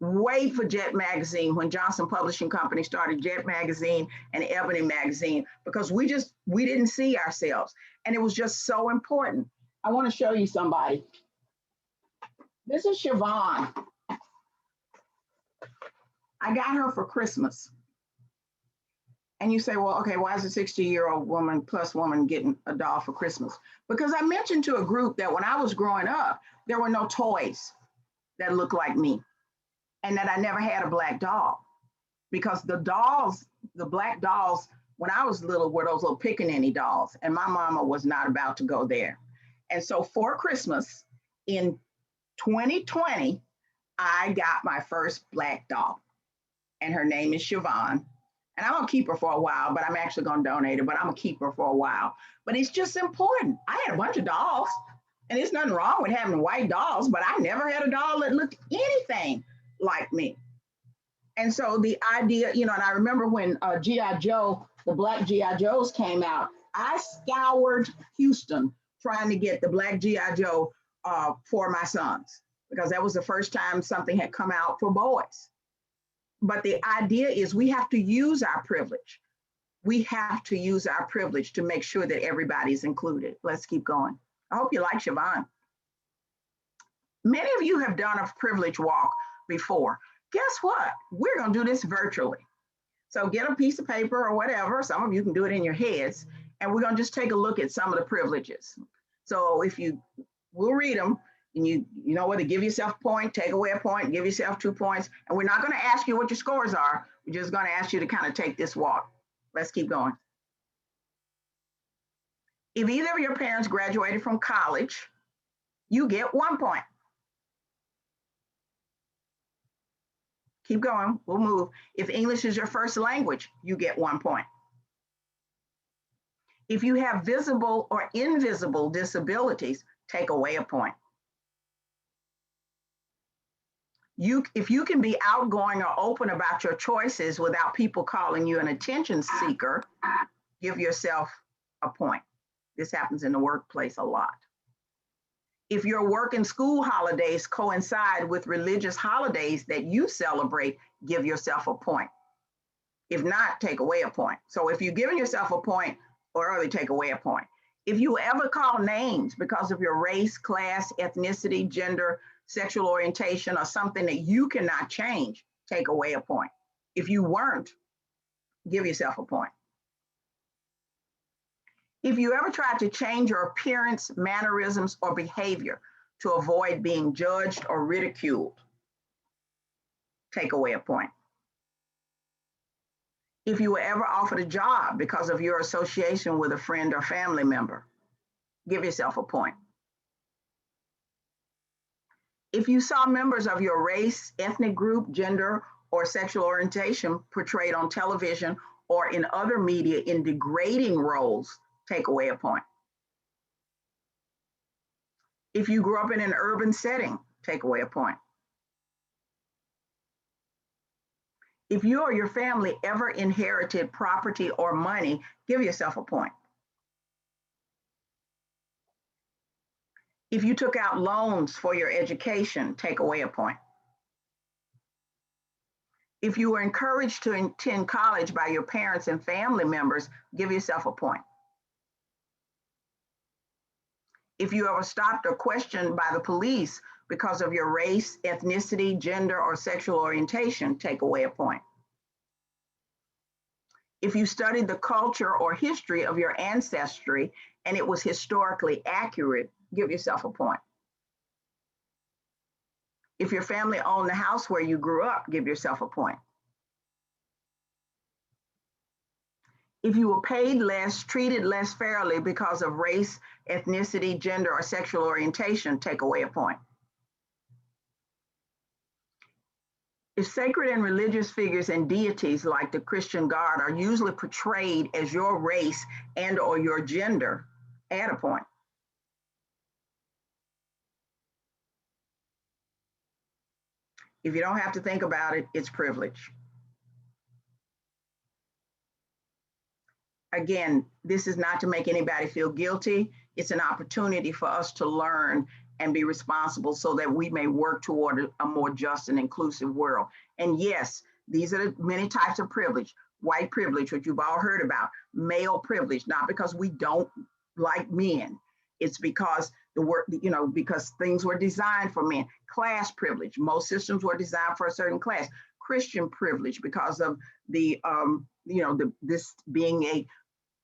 Wait for Jet Magazine when Johnson Publishing Company started Jet Magazine and Ebony Magazine, because we didn't see ourselves. And it was just so important. I want to show you somebody. This is Siobhan. I got her for Christmas. And you say, well, okay, why is a 60-year-old woman plus woman getting a doll for Christmas? Because I mentioned to a group that when I was growing up, there were no toys that looked like me, and that I never had a black doll, because the dolls, the black dolls, when I was little, were those little pickaninny dolls, and my mama was not about to go there. And so for Christmas in 2020, I got my first black doll, and her name is Siobhan. And I'm gonna keep her for a while, but I'm actually gonna donate her, but I'm gonna keep her for a while. But it's just important. I had a bunch of dolls, and there's nothing wrong with having white dolls, but I never had a doll that looked anything like me. And so the idea, you know, and I remember when G.I. Joe, the black G.I. Joes came out, I scoured Houston trying to get the black G.I. Joe for my sons, because that was the first time something had come out for boys. But the idea is we have to use our privilege. We have to use our privilege to make sure that everybody's included. Let's keep going. I hope you like Siobhan. Many of you have done a privilege walk before. Guess what? We're gonna do this virtually. So get a piece of paper or whatever. Some of you can do it in your heads, and we're gonna just take a look at some of the privileges. So we'll read them, and you know whether give yourself a point, take away a point, give yourself 2 points. And we're not gonna ask you what your scores are. We're just gonna ask you to kind of take this walk. Let's keep going. If either of your parents graduated from college, you get 1 point. Keep going, we'll move. If English is your first language, you get 1 point. If you have visible or invisible disabilities, take away a point. If you can be outgoing or open about your choices without people calling you an attention seeker, give yourself a point. This happens in the workplace a lot. If your work and school holidays coincide with religious holidays that you celebrate, give yourself a point. If not, take away a point. So if you're giving yourself a point, or early, take away a point. If you ever call names because of your race, class, ethnicity, gender, sexual orientation, or something that you cannot change, take away a point. If you weren't, give yourself a point. If you ever tried to change your appearance, mannerisms, or behavior to avoid being judged or ridiculed, take away a point. If you were ever offered a job because of your association with a friend or family member, give yourself a point. If you saw members of your race, ethnic group, gender, or sexual orientation portrayed on television or in other media in degrading roles, take away a point. If you grew up in an urban setting, take away a point. If you or your family ever inherited property or money, give yourself a point. If you took out loans for your education, take away a point. If you were encouraged to attend college by your parents and family members, give yourself a point. If you ever stopped or questioned by the police because of your race, ethnicity, gender, or sexual orientation, take away a point. If you studied the culture or history of your ancestry and it was historically accurate, give yourself a point. If your family owned the house where you grew up, give yourself a point. If you were paid less, treated less fairly because of race, ethnicity, gender, or sexual orientation, take away a point. If sacred and religious figures and deities like the Christian God are usually portrayed as your race and or your gender, add a point. If you don't have to think about it, it's privilege. Again, this is not to make anybody feel guilty. It's an opportunity for us to learn and be responsible so that we may work toward a more just and inclusive world. And yes, these are the many types of privilege. White privilege, which you've all heard about, male privilege, not because we don't like men. It's because the work, because things were designed for men. Class privilege, most systems were designed for a certain class. Christian privilege, because of the, this being a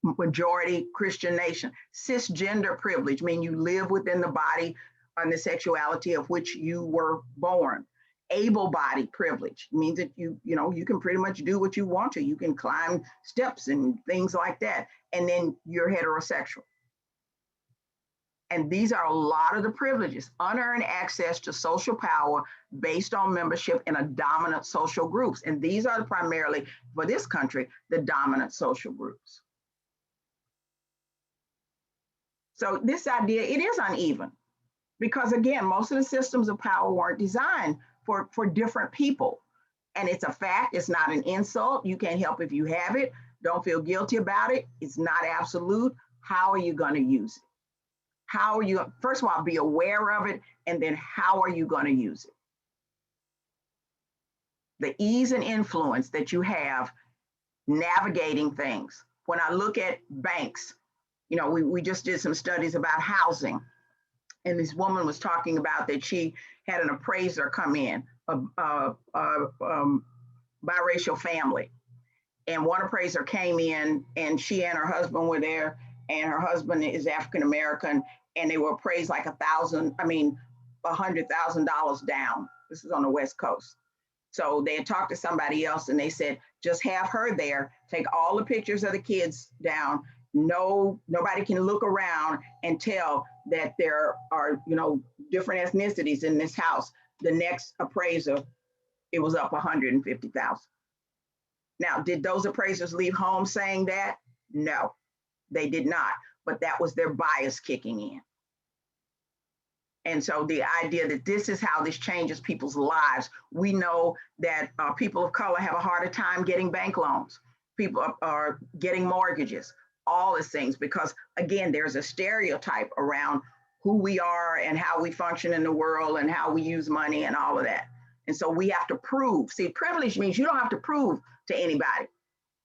majority Christian nation. Cisgender privilege, meaning you live within the body and the sexuality of which you were born. Able-bodied privilege means that you can pretty much do what you want to. You can climb steps and things like that. And then you're heterosexual. And these are a lot of the privileges: unearned access to social power based on membership in a dominant social groups. And these are primarily, for this country, the dominant social groups. So this idea, it is uneven because, again, most of the systems of power weren't designed for different people. And it's a fact, it's not an insult. You can't help if you have it. Don't feel guilty about it. It's not absolute. How are you going to use it? How are you, first of all, be aware of it, and then how are you going to use it? The ease and influence that you have navigating things. When I look at banks, we just did some studies about housing, and this woman was talking about that she had an appraiser come in, a biracial family. And one appraiser came in, and she and her husband were there, and her husband is African-American, and they were appraised like $100,000 down. This is on the West Coast. So they had talked to somebody else, and they said, just have her there, take all the pictures of the kids down. No, nobody can look around and tell that there are, different ethnicities in this house. The next appraiser, it was up 150,000. Now, did those appraisers leave home saying that? No, they did not, but that was their bias kicking in. And so the idea that this is how this changes people's lives. We know that people of color have a harder time getting bank loans. People are getting mortgages, all these things, because again, there's a stereotype around who we are and how we function in the world and how we use money and all of that. And so we have to prove. See, privilege means you don't have to prove to anybody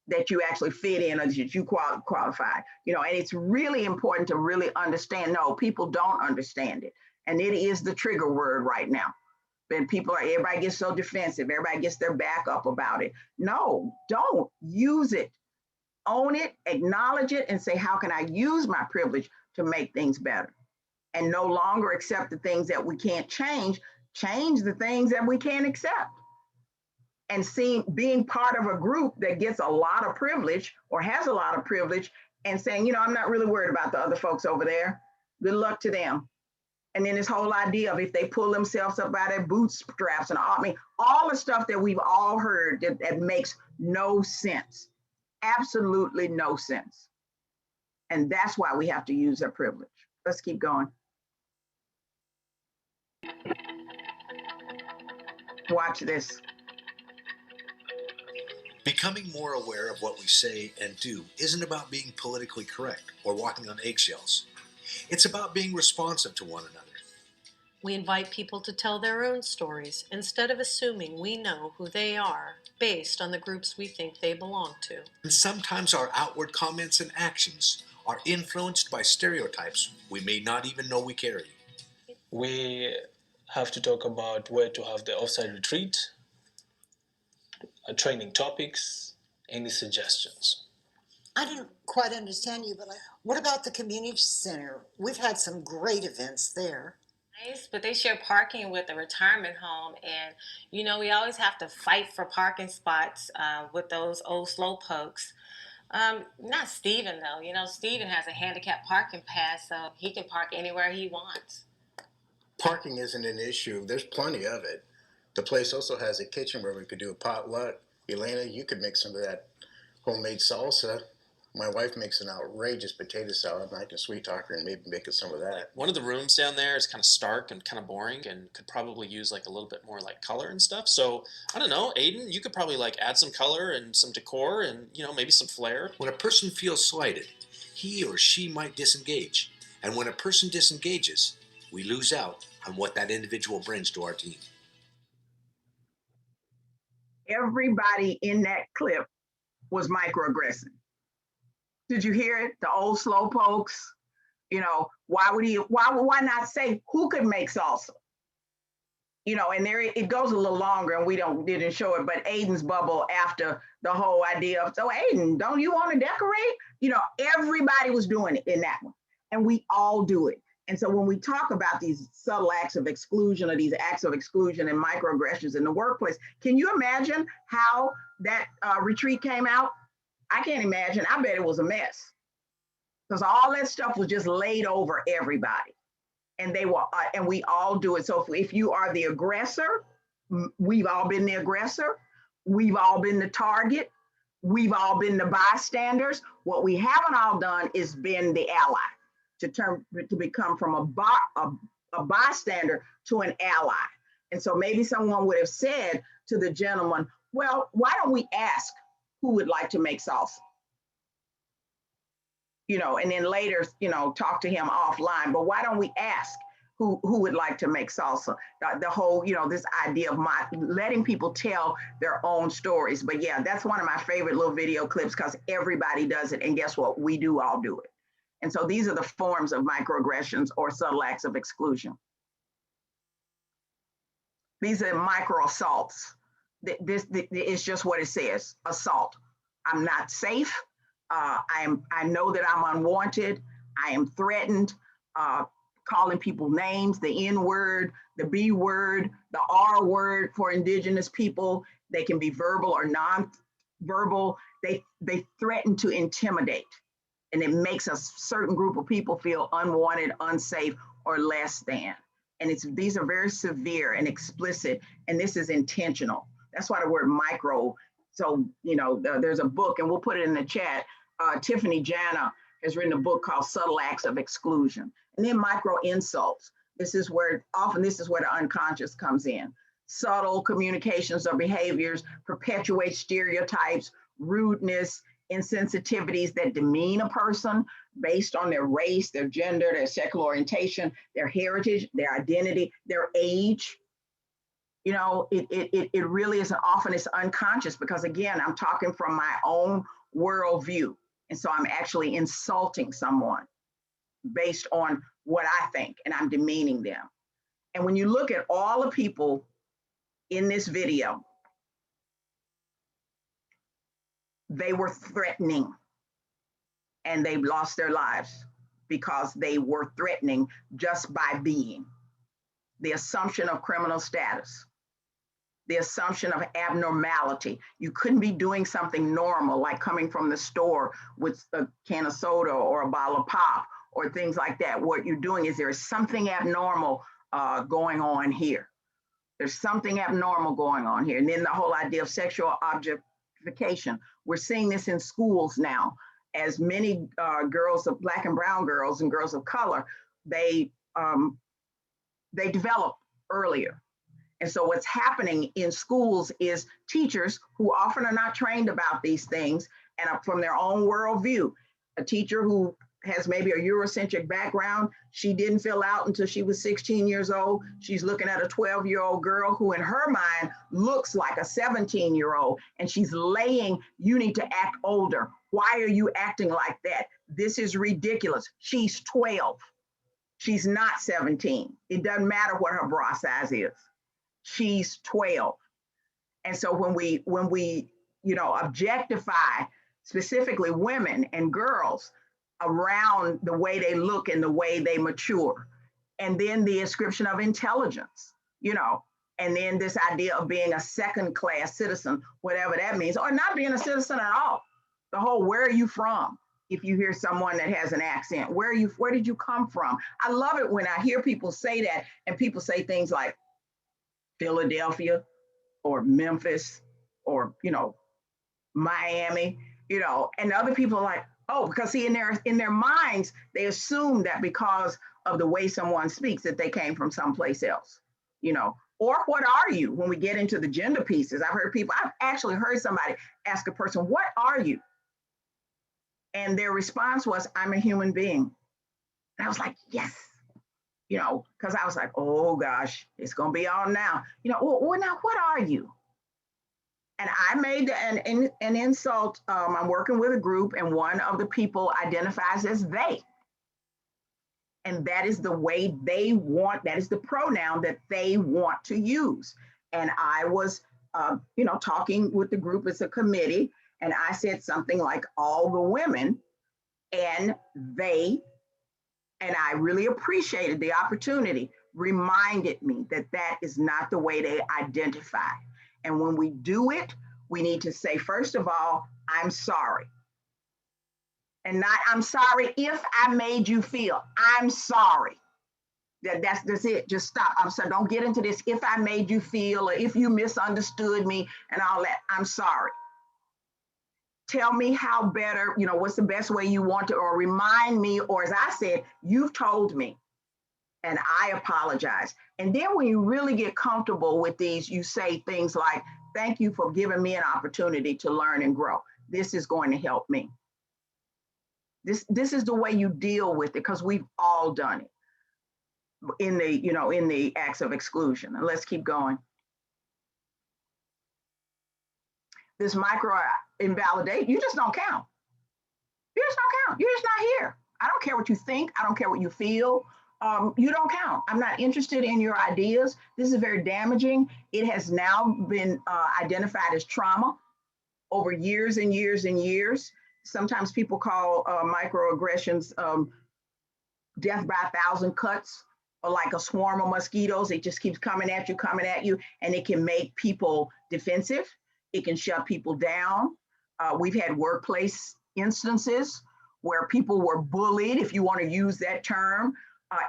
that you actually fit in or that you qualify. And it's really important to really understand. No, people don't understand it. And it is the trigger word right now. And everybody gets so defensive. Everybody gets their back up about it. No, don't use it. Own it, acknowledge it, and say, how can I use my privilege to make things better? And no longer accept the things that we can't change the things that we can't accept. And being part of a group that gets a lot of privilege or has a lot of privilege and saying, I'm not really worried about the other folks over there. Good luck to them. And then this whole idea of if they pull themselves up by their bootstraps and all the stuff that we've all heard that makes no sense. Absolutely no sense. And that's why we have to use our privilege. Let's keep going. Watch this. Becoming more aware of what we say and do isn't about being politically correct or walking on eggshells. It's about being responsive to one another. We invite people to tell their own stories instead of assuming we know who they are based on the groups we think they belong to. And sometimes our outward comments and actions are influenced by stereotypes we may not even know we carry. We have to talk about where to have the offsite retreat, training topics, any suggestions. I didn't quite understand you, but what about the community center? We've had some great events there. Nice, but they share parking with a retirement home, and we always have to fight for parking spots with those old slow pokes. Not Steven though. Steven has a handicap parking pass, so he can park anywhere he wants. Parking isn't an issue. There's plenty of it. The place also has a kitchen where we could do a potluck. Elena, you could make some of that homemade salsa. My wife makes an outrageous potato salad, and I can sweet talk her and maybe make us some of that. One of the rooms down there is kind of stark and kind of boring and could probably use like a little bit more like color and stuff. So I don't know, Aiden, you could probably like add some color and some decor and maybe some flair. When a person feels slighted, he or she might disengage. And when a person disengages, we lose out on what that individual brings to our team. Everybody in that clip was microaggressing. Did you hear it? The old slow pokes, you know, why not say who could make salsa? You know, and there it goes a little longer and we didn't show it, but Aiden's bubble after the whole idea of, so Aiden, don't you want to decorate? You know, everybody was doing it in that one and we all do it. And so when we talk about these subtle acts of exclusion or these acts of exclusion and microaggressions in the workplace, can you imagine how that retreat came out? I can't imagine. I bet it was a mess because all that stuff was just laid over everybody. And they were, and we all do it. So if you are the aggressor, we've all been the aggressor. We've all been the target. We've all been the bystanders. What we haven't all done is been the ally to become from a bystander to an ally. And so maybe someone would have said to the gentleman, well, why don't we ask who would like to make salsa? You know, and then later, you know, talk to him offline, but why don't we ask who would like to make salsa? The whole, you know, this idea of letting people tell their own stories. But yeah, that's one of my favorite little video clips because everybody does it. And guess what? We do all do it. And so these are the forms of microaggressions or subtle acts of exclusion. These are micro assaults. This is just what it says, assault. I'm not safe. I know that I'm unwanted. I am threatened, calling people names, the N word, the B word, the R word for Indigenous people. They can be verbal or non-verbal. They threaten to intimidate. And it makes a certain group of people feel unwanted, unsafe, or less than. And these are very severe and explicit, and this is intentional. That's why the word micro. So, you know, there's a book, and we'll put it in the chat. Tiffany Jana has written a book called Subtle Acts of Exclusion. And then micro insults. This is where the unconscious comes in. Subtle communications or behaviors perpetuate stereotypes, rudeness, insensitivities that demean a person based on their race, their gender, their sexual orientation, their heritage, their identity, their age. You know, it really isn't often, it's unconscious because again, I'm talking from my own worldview. And so I'm actually insulting someone based on what I think and I'm demeaning them. And when you look at all the people in this video, they were threatening and they lost their lives because they were threatening just by being. The assumption of criminal status, the assumption of abnormality. You couldn't be doing something normal, like coming from the store with a can of soda or a bottle of pop or things like that. What you're doing is there's something abnormal going on here. There's something abnormal going on here. And then the whole idea of sexual objectification. We're seeing this in schools now, as many girls of Black and brown girls and girls of color, they develop earlier. And so what's happening in schools is teachers who often are not trained about these things and are from their own worldview. A teacher who has maybe a Eurocentric background, she didn't fill out until she was 16 years old. She's looking at a 12-year-old girl who in her mind looks like a 17-year-old, and she's laying, you need to act older. Why are you acting like that? This is ridiculous. She's 12. She's not 17. It doesn't matter what her bra size is. She's 12. And so when we, you know, objectify specifically women and girls around the way they look and the way they mature, and then the ascription of intelligence, you know, and then this idea of being a second-class citizen, whatever that means, or not being a citizen at all. The whole, where are you from? If you hear someone that has an accent, where did you come from? I love it when I hear people say that, and people say things like Philadelphia or Memphis or, you know, Miami, you know, and other people are like, oh, because see, in their minds, they assume that because of the way someone speaks that they came from someplace else, you know. Or what are you? When we get into the gender pieces, I've actually heard somebody ask a person, what are you? And their response was, I'm a human being. And I was like, yes, you know, because I was like, oh gosh, it's going to be on now. You know, well, now what are you? And I made an insult. I'm working with a group, and one of the people identifies as they. And that is the way they want, that is the pronoun that they want to use. And I was, you know, talking with the group as a committee, and I said something like all the women and they, and I really appreciated the opportunity, reminded me that that is not the way they identify. And when we do it, we need to say, first of all, I'm sorry. And not, I'm sorry if I made you feel, I'm sorry. That's it. Just stop. I'm sorry. Don't get into this. If I made you feel, or if you misunderstood me and all that, I'm sorry. Tell me how better, you know, what's the best way you want to, or remind me, or as I said, you've told me and I apologize. And then when you really get comfortable with these, you say things like, thank you for giving me an opportunity to learn and grow. This is going to help me. This is the way you deal with it, because we've all done it in the, you know, in the acts of exclusion. And let's keep going. This micro invalidate, you just don't count. You just don't count. You're just not here. I don't care what you think. I don't care what you feel. You don't count. I'm not interested in your ideas. This is very damaging. It has now been identified as trauma over years and years and years. Sometimes people call microaggressions death by 1,000 cuts, or like a swarm of mosquitoes. It just keeps coming at you, and it can make people defensive. It can shut people down. We've had workplace instances where people were bullied, if you want to use that term,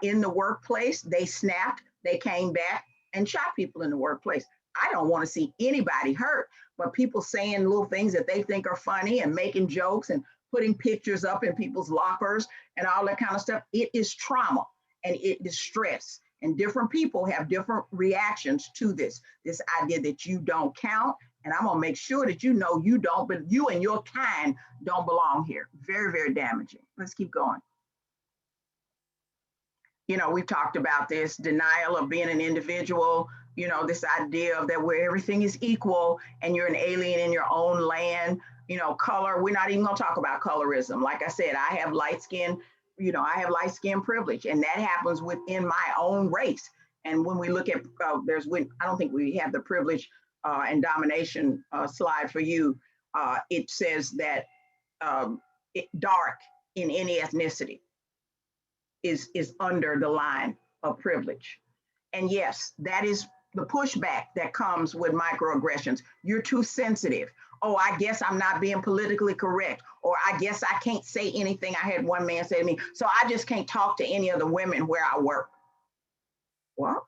in the workplace. They snapped, they came back and shot people in the workplace. I don't want to see anybody hurt, but people saying little things that they think are funny and making jokes and putting pictures up in people's lockers and all that kind of stuff, it is trauma and it is stress. And different people have different reactions to this idea that you don't count. And I'm gonna make sure that you know you don't, but you and your kind don't belong here. Very, very damaging. Let's keep going. You know, we've talked about this denial of being an individual, you know, this idea of that where everything is equal and you're an alien in your own land, you know, color. We're not even gonna talk about colorism. Like I said, I have light skin, you know, I have light skin privilege, and that happens within my own race. And when we look at, I don't think we have the privilege and domination slide for you. It says that dark in any ethnicity is under the line of privilege. And yes, that is the pushback that comes with microaggressions. You're too sensitive. Oh, I guess I'm not being politically correct, or I guess I can't say anything. I had one man say to me, so I just can't talk to any of the women where I work. Well,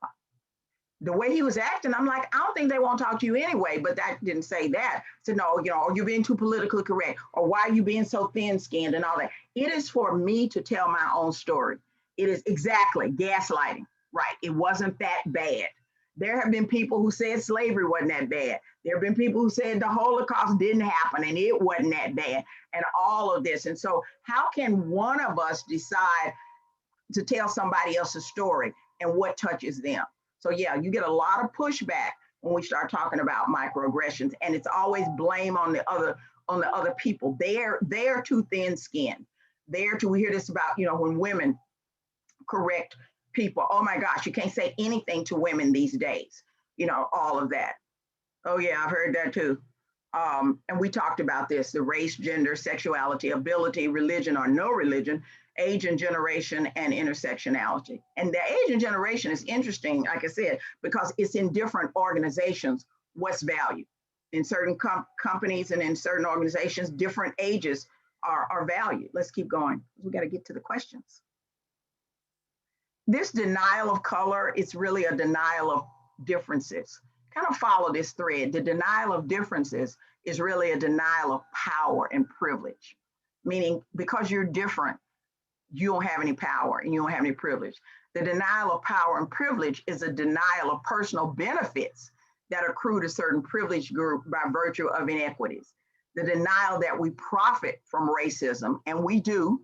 the way he was acting, I'm like, I don't think they won't talk to you anyway, but that didn't say that. So no, you know, you're being too politically correct, or why are you being so thin-skinned and all that. It is for me to tell my own story. It is exactly gaslighting, right? It wasn't that bad. There have been people who said slavery wasn't that bad. There have been people who said the Holocaust didn't happen and it wasn't that bad, and all of this. And so how can one of us decide to tell somebody else's story and what touches them? So yeah, you get a lot of pushback when we start talking about microaggressions, and it's always blame on the other people. They're too thin-skinned. We hear this about, you know, when women correct people. Oh my gosh, you can't say anything to women these days. You know, all of that. Oh yeah, I've heard that too. And we talked about this, the race, gender, sexuality, ability, religion or no religion, age and generation, and intersectionality. And the age and generation is interesting, like I said, because it's in different organizations, what's valued. In certain companies and in certain organizations, different ages are valued. Let's keep going. We got to get to the questions. This denial of color, it's really a denial of differences. Kind of follow this thread. The denial of differences is really a denial of power and privilege, meaning because you're different, you don't have any power and you don't have any privilege. The denial of power and privilege is a denial of personal benefits that accrue to certain privileged group by virtue of inequities. The denial that we profit from racism, and we do.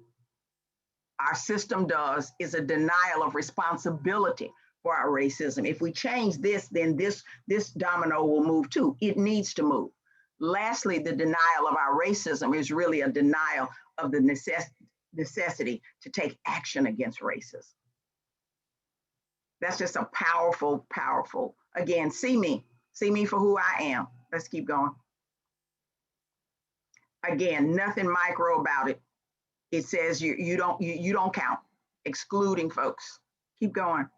our system does is a denial of responsibility for our racism. If we change this, then this domino will move too. It needs to move. Lastly, the denial of our racism is really a denial of the necessity to take action against racism. That's just a powerful, powerful, again, see me for who I am. Let's keep going. Again, nothing micro about it. It says you don't count, excluding folks. Keep going.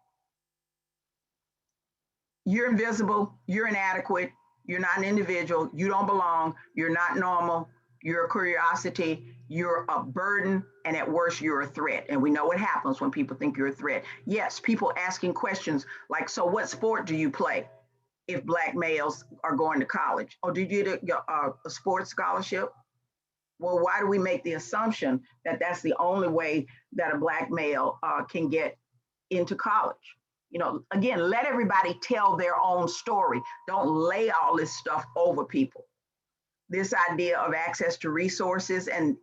You're invisible, you're inadequate, you're not an individual, you don't belong, you're not normal, you're a curiosity, you're a burden, and at worst, you're a threat. And we know what happens when people think you're a threat. Yes, people asking questions like, so what sport do you play if Black males are going to college? Or did you get a sports scholarship? Well, why do we make the assumption that that's the only way that a Black male can get into college? You know, again, let everybody tell their own story. Don't lay all this stuff over people. This idea of access to resources, and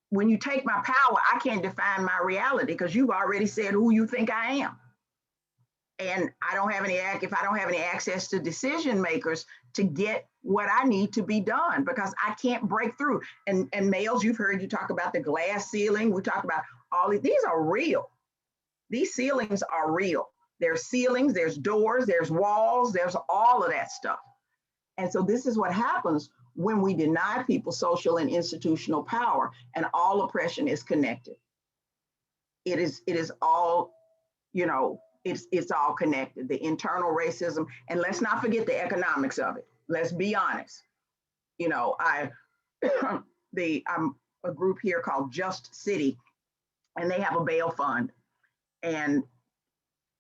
when you take my power, I can't define my reality because you've already said who you think I am. And if I don't have any access to decision makers to get what I need to be done, because I can't break through. And males, you've heard you talk about the glass ceiling. We talk about all these are real. These ceilings are real. There's ceilings, there's doors, there's walls, there's all of that stuff. And so this is what happens when we deny people social and institutional power, and all oppression is connected. It is all, you know, it's all connected, the internal racism, and let's not forget the economics of it. Let's be honest. You know, I'm a group here called Just City, and they have a bail fund. And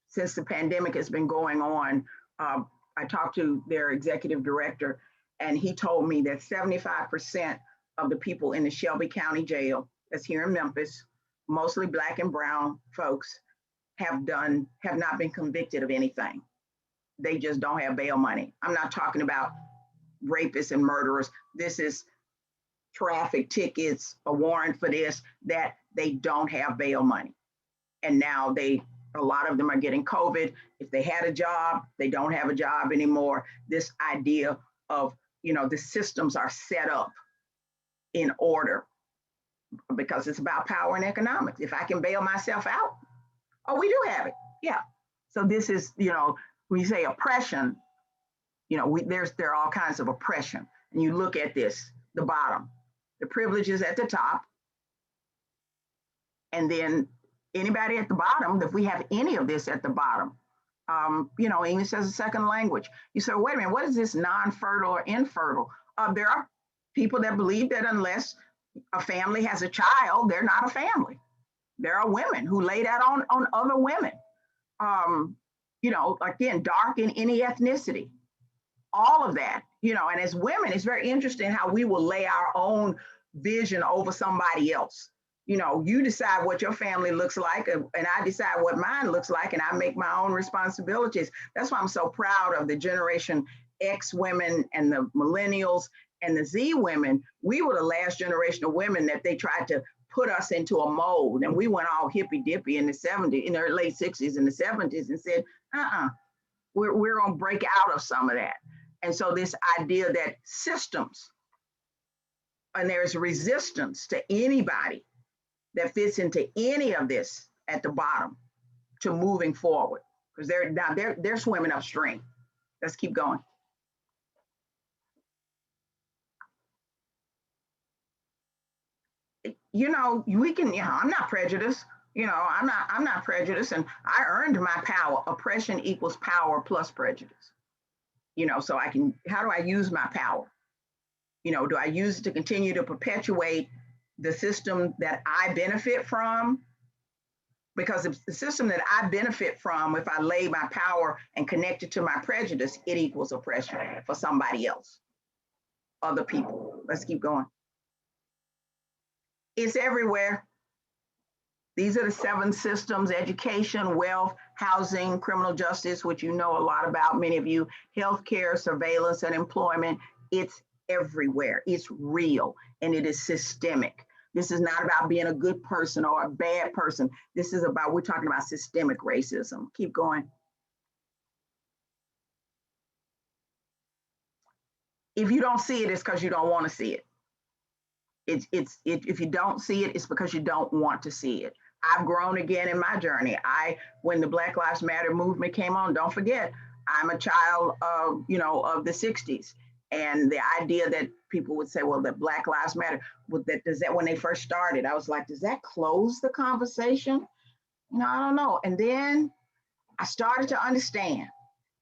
since the pandemic has been going on, I talked to their executive director, and he told me that 75% of the people in the Shelby County Jail, that's here in Memphis, mostly Black and brown folks, have not been convicted of anything. They just don't have bail money. I'm not talking about rapists and murderers. This is traffic tickets, a warrant for this, that they don't have bail money. And now a lot of them are getting COVID. If they had a job, they don't have a job anymore. This idea of, you know, the systems are set up in order because it's about power and economics. If I can bail myself out, oh, we do have it. Yeah. So this is, you know, when you say oppression, you know, there are all kinds of oppression. And you look at this, the bottom, the privileges at the top, and then anybody at the bottom, if we have any of this at the bottom, you know, English as a second language. You say, wait a minute, what is this non-fertile or infertile? There are people that believe that unless a family has a child, they're not a family. There are women who lay that on other women. You know, again, dark in any ethnicity, all of that, you know, and as women, it's very interesting how we will lay our own vision over somebody else. You know, you decide what your family looks like, and I decide what mine looks like, and I make my own responsibilities. That's why I'm so proud of the Generation X women and the millennials and the Z women. We were the last generation of women that they tried to put us into a mold, and we went all hippy dippy in the 70s, in the late 60s and the 70s, and said, we're gonna break out of some of that. And so this idea that systems, and there's resistance to anybody that fits into any of this at the bottom to moving forward, because they're swimming upstream. Let's keep going. You know, we can, you know, I'm not prejudiced. You know, I'm not prejudiced, and I earned my power. Oppression equals power plus prejudice. You know, so how do I use my power? You know, do I use it to continue to perpetuate the system that I benefit from? Because if the system that I benefit from, if I lay my power and connect it to my prejudice, it equals oppression for somebody else, other people. Let's keep going. It's everywhere. These are the 7 systems: education, wealth, housing, criminal justice, which you know a lot about, many of you, healthcare, surveillance, and employment. It's everywhere. It's real, and it is systemic. This is not about being a good person or a bad person. This is about, we're talking about systemic racism. Keep going. If you don't see it, it's because you don't want to see it. If you don't see it, it's because you don't want to see it. I've grown again in my journey. When the Black Lives Matter movement came on, don't forget, I'm a child of, of the 60s. And the idea that people would say, well, that Black Lives Matter, does that when they first started, I was like, does that close the conversation? I don't know. And then I started to understand.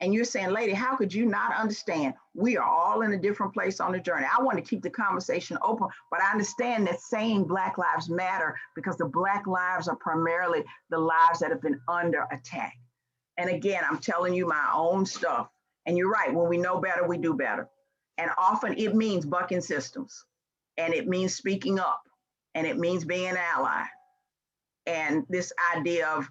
And you're saying, lady, how could you not understand? We are all in a different place on the journey. I want to keep the conversation open, but I understand that saying Black Lives Matter because the Black lives are primarily the lives that have been under attack. And again, I'm telling you my own stuff. And you're right, when we know better, we do better. And often it means bucking systems, and it means speaking up, and it means being an ally. And this idea of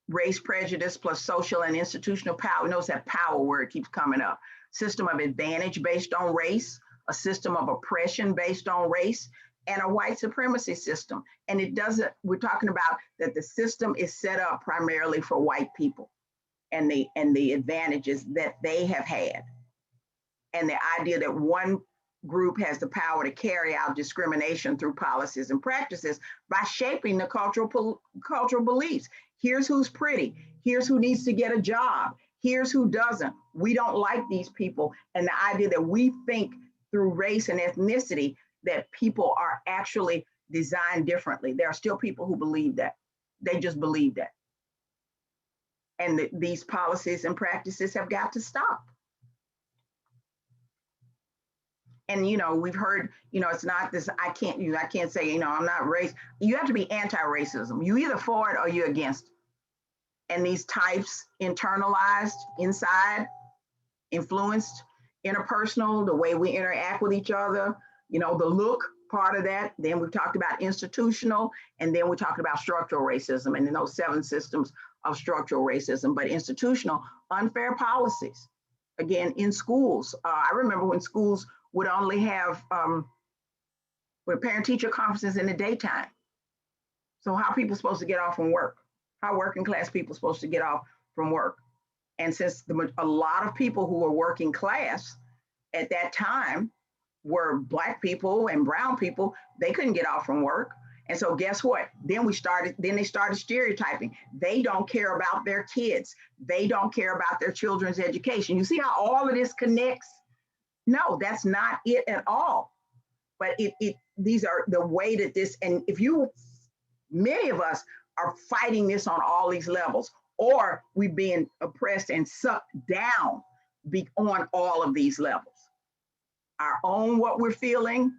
race prejudice plus social and institutional power, notice that power word keeps coming up. System of advantage based on race, a system of oppression based on race, and a white supremacy system. And we're talking about that the system is set up primarily for white people and the advantages that they have had. And the idea that one group has the power to carry out discrimination through policies and practices by shaping the cultural beliefs. Here's who's pretty. Here's who needs to get a job. Here's who doesn't. We don't like these people. And the idea that we think through race and ethnicity that people are actually designed differently. There are still people who believe that. They just believe that. And these policies and practices have got to stop. And, we've heard, it's not this, I can't say, I'm not race. You have to be anti-racism. You either for it or you're against. And these types internalized inside, influenced, interpersonal, the way we interact with each other, the look part of that. Then we've talked about institutional, and then we talked about structural racism and then those 7 systems of structural racism, but institutional, unfair policies. Again, in schools, I remember when schools would only have parent-teacher conferences in the daytime. So how are people supposed to get off from work? How working class people supposed to get off from work? And since a lot of people who were working class at that time were Black people and brown people, they couldn't get off from work. And so guess what? Then they started stereotyping. They don't care about their kids. They don't care about their children's education. You see how all of this connects? No, that's not it at all. But these are the way that this, and many of us are fighting this on all these levels, or we're being oppressed and sucked down on all of these levels. Our own, what we're feeling,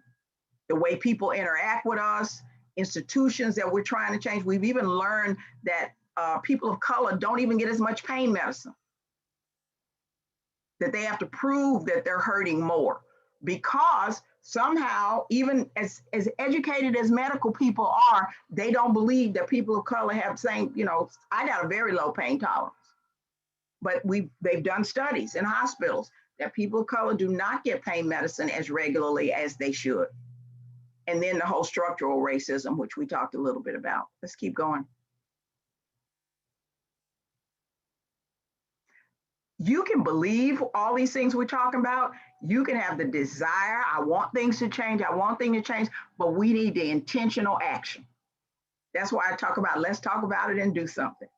the way people interact with us, institutions that we're trying to change. We've even learned that people of color don't even get as much pain medicine, that they have to prove that they're hurting more because somehow, even as educated as medical people are, they don't believe that people of color have saying, I got a very low pain tolerance. But they've done studies in hospitals that people of color do not get pain medicine as regularly as they should. And then the whole structural racism, which we talked a little bit about. Let's keep going. You can believe all these things we're talking about. You can have the desire, I want things to change, but we need the intentional action. That's why I talk about, let's talk about it and do something.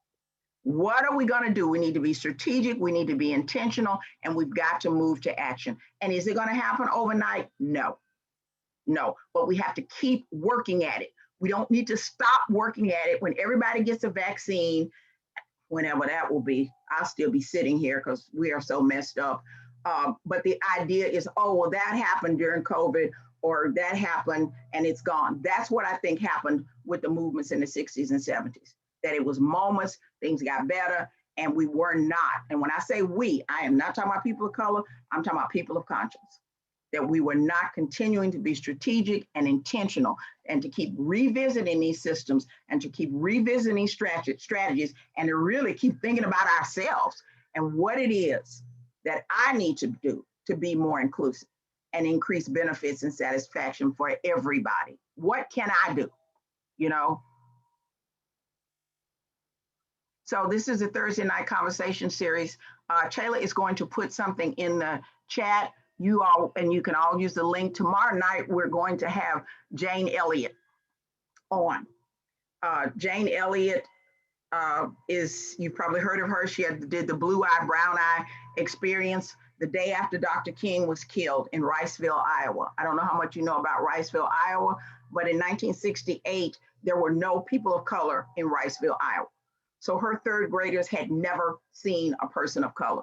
What are we going to do? We need to be strategic, we need to be intentional, and we've got to move to action. And is it going to happen overnight? No, but we have to keep working at it. We don't need to stop working at it when everybody gets a vaccine, whenever that will be. I'll still be sitting here because we are so messed up. But the idea is, well, that happened during COVID, or that happened and it's gone. That's what I think happened with the movements in the 60s and 70s, that it was moments, things got better, and we were not. And when I say we, I am not talking about people of color, I'm talking about people of conscience, that we were not continuing to be strategic and intentional, and to keep revisiting these systems and to keep revisiting strategies, and to really keep thinking about ourselves and what it is that I need to do to be more inclusive. and increase benefits and satisfaction for everybody. What can I do? You know? So this is a Thursday night conversation series. Chayla is going to put something in the chat. You all, and you can all use the link. Tomorrow night, we're going to have Jane Elliott on. Jane Elliott you've probably heard of her. She did the blue eye, brown eye experience the day after Dr. King was killed in Riceville, Iowa. I don't know how much you know about Riceville, Iowa, but in 1968, there were no people of color in Riceville, Iowa. So her third graders had never seen a person of color.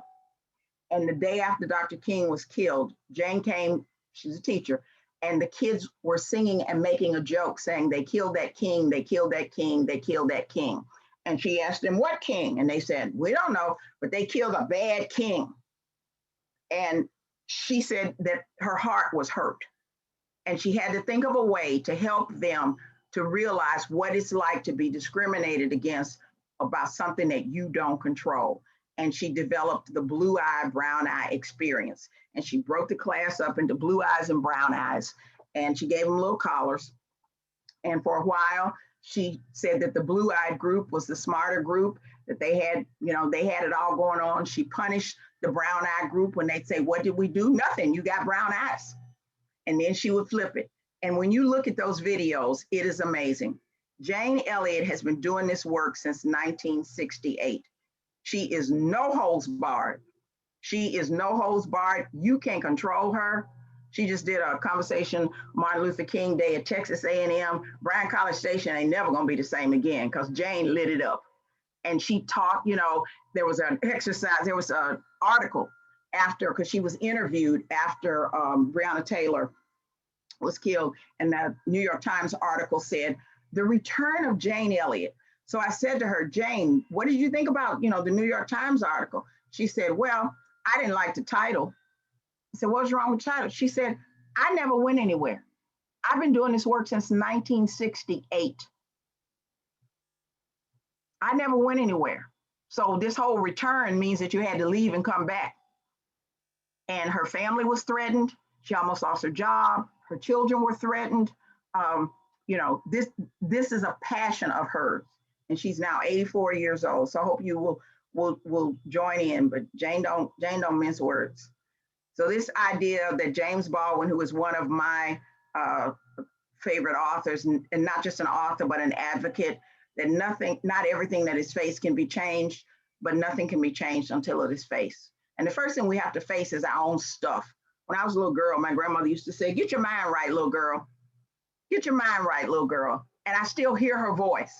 And the day after Dr. King was killed, Jane came, she's a teacher, and the kids were singing and making a joke saying, they killed that king, they killed that king, they killed that king. And she asked them, what king? And they said, we don't know, but they killed a bad king. And she said that her heart was hurt. And she had to think of a way to help them to realize what it's like to be discriminated against about something that you don't control. And she developed the blue eye, brown eye experience. And she broke the class up into blue eyes and brown eyes. And she gave them little collars. And for a while, she said that the blue-eyed group was the smarter group, that they had, they had it all going on. She punished the brown-eyed group when they'd say, what did we do? Nothing, you got brown eyes. And then she would flip it. And when you look at those videos, it is amazing. Jane Elliott has been doing this work since 1968. She is no holds barred. She is no holds barred. You can't control her. She just did a conversation, Martin Luther King Day at Texas A&M. Bryan College Station ain't never gonna be the same again because Jane lit it up. And she taught, there was an exercise, there was an article after, because she was interviewed after Breonna Taylor was killed. And the New York Times article said, the return of Jane Elliott. So I said to her, Jane, what did you think about, the New York Times article? She said, well, I didn't like the title. I said, what's wrong with the title? She said, I never went anywhere. I've been doing this work since 1968. I never went anywhere. So this whole return means that you had to leave and come back. And her family was threatened. She almost lost her job. Her children were threatened. This is a passion of hers. And she's now 84 years old. So I hope you will join in, but Jane don't mince words. So this idea that James Baldwin, who is one of my favorite authors, and not just an author, but an advocate, that not everything that is faced can be changed, but nothing can be changed until it is faced. And the first thing we have to face is our own stuff. When I was a little girl, my grandmother used to say, get your mind right, little girl. Get your mind right, little girl. And I still hear her voice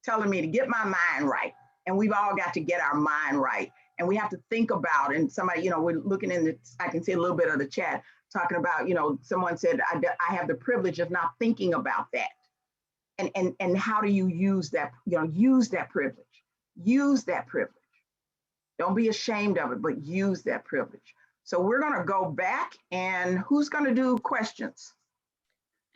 telling me to get my mind right. And we've all got to get our mind right. And we have to think about, and somebody, we're looking I can see a little bit of the chat talking about, someone said, I have the privilege of not thinking about that. And how do you use that, use that privilege, use that privilege. Don't be ashamed of it, but use that privilege. So we're gonna go back, and who's gonna do questions?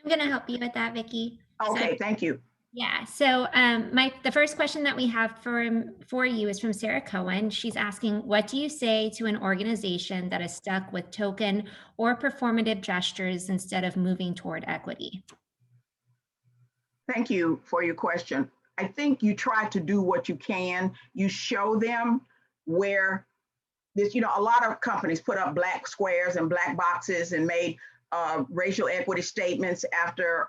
I'm gonna help you with that, Vicki. Okay, thank you. Yeah, so the first question that we have for you is from Sarah Cohen. She's asking, what do you say to an organization that is stuck with token or performative gestures instead of moving toward equity? Thank you for your question. I think you try to do what you can. You show them where this, a lot of companies put up black squares and black boxes and made racial equity statements after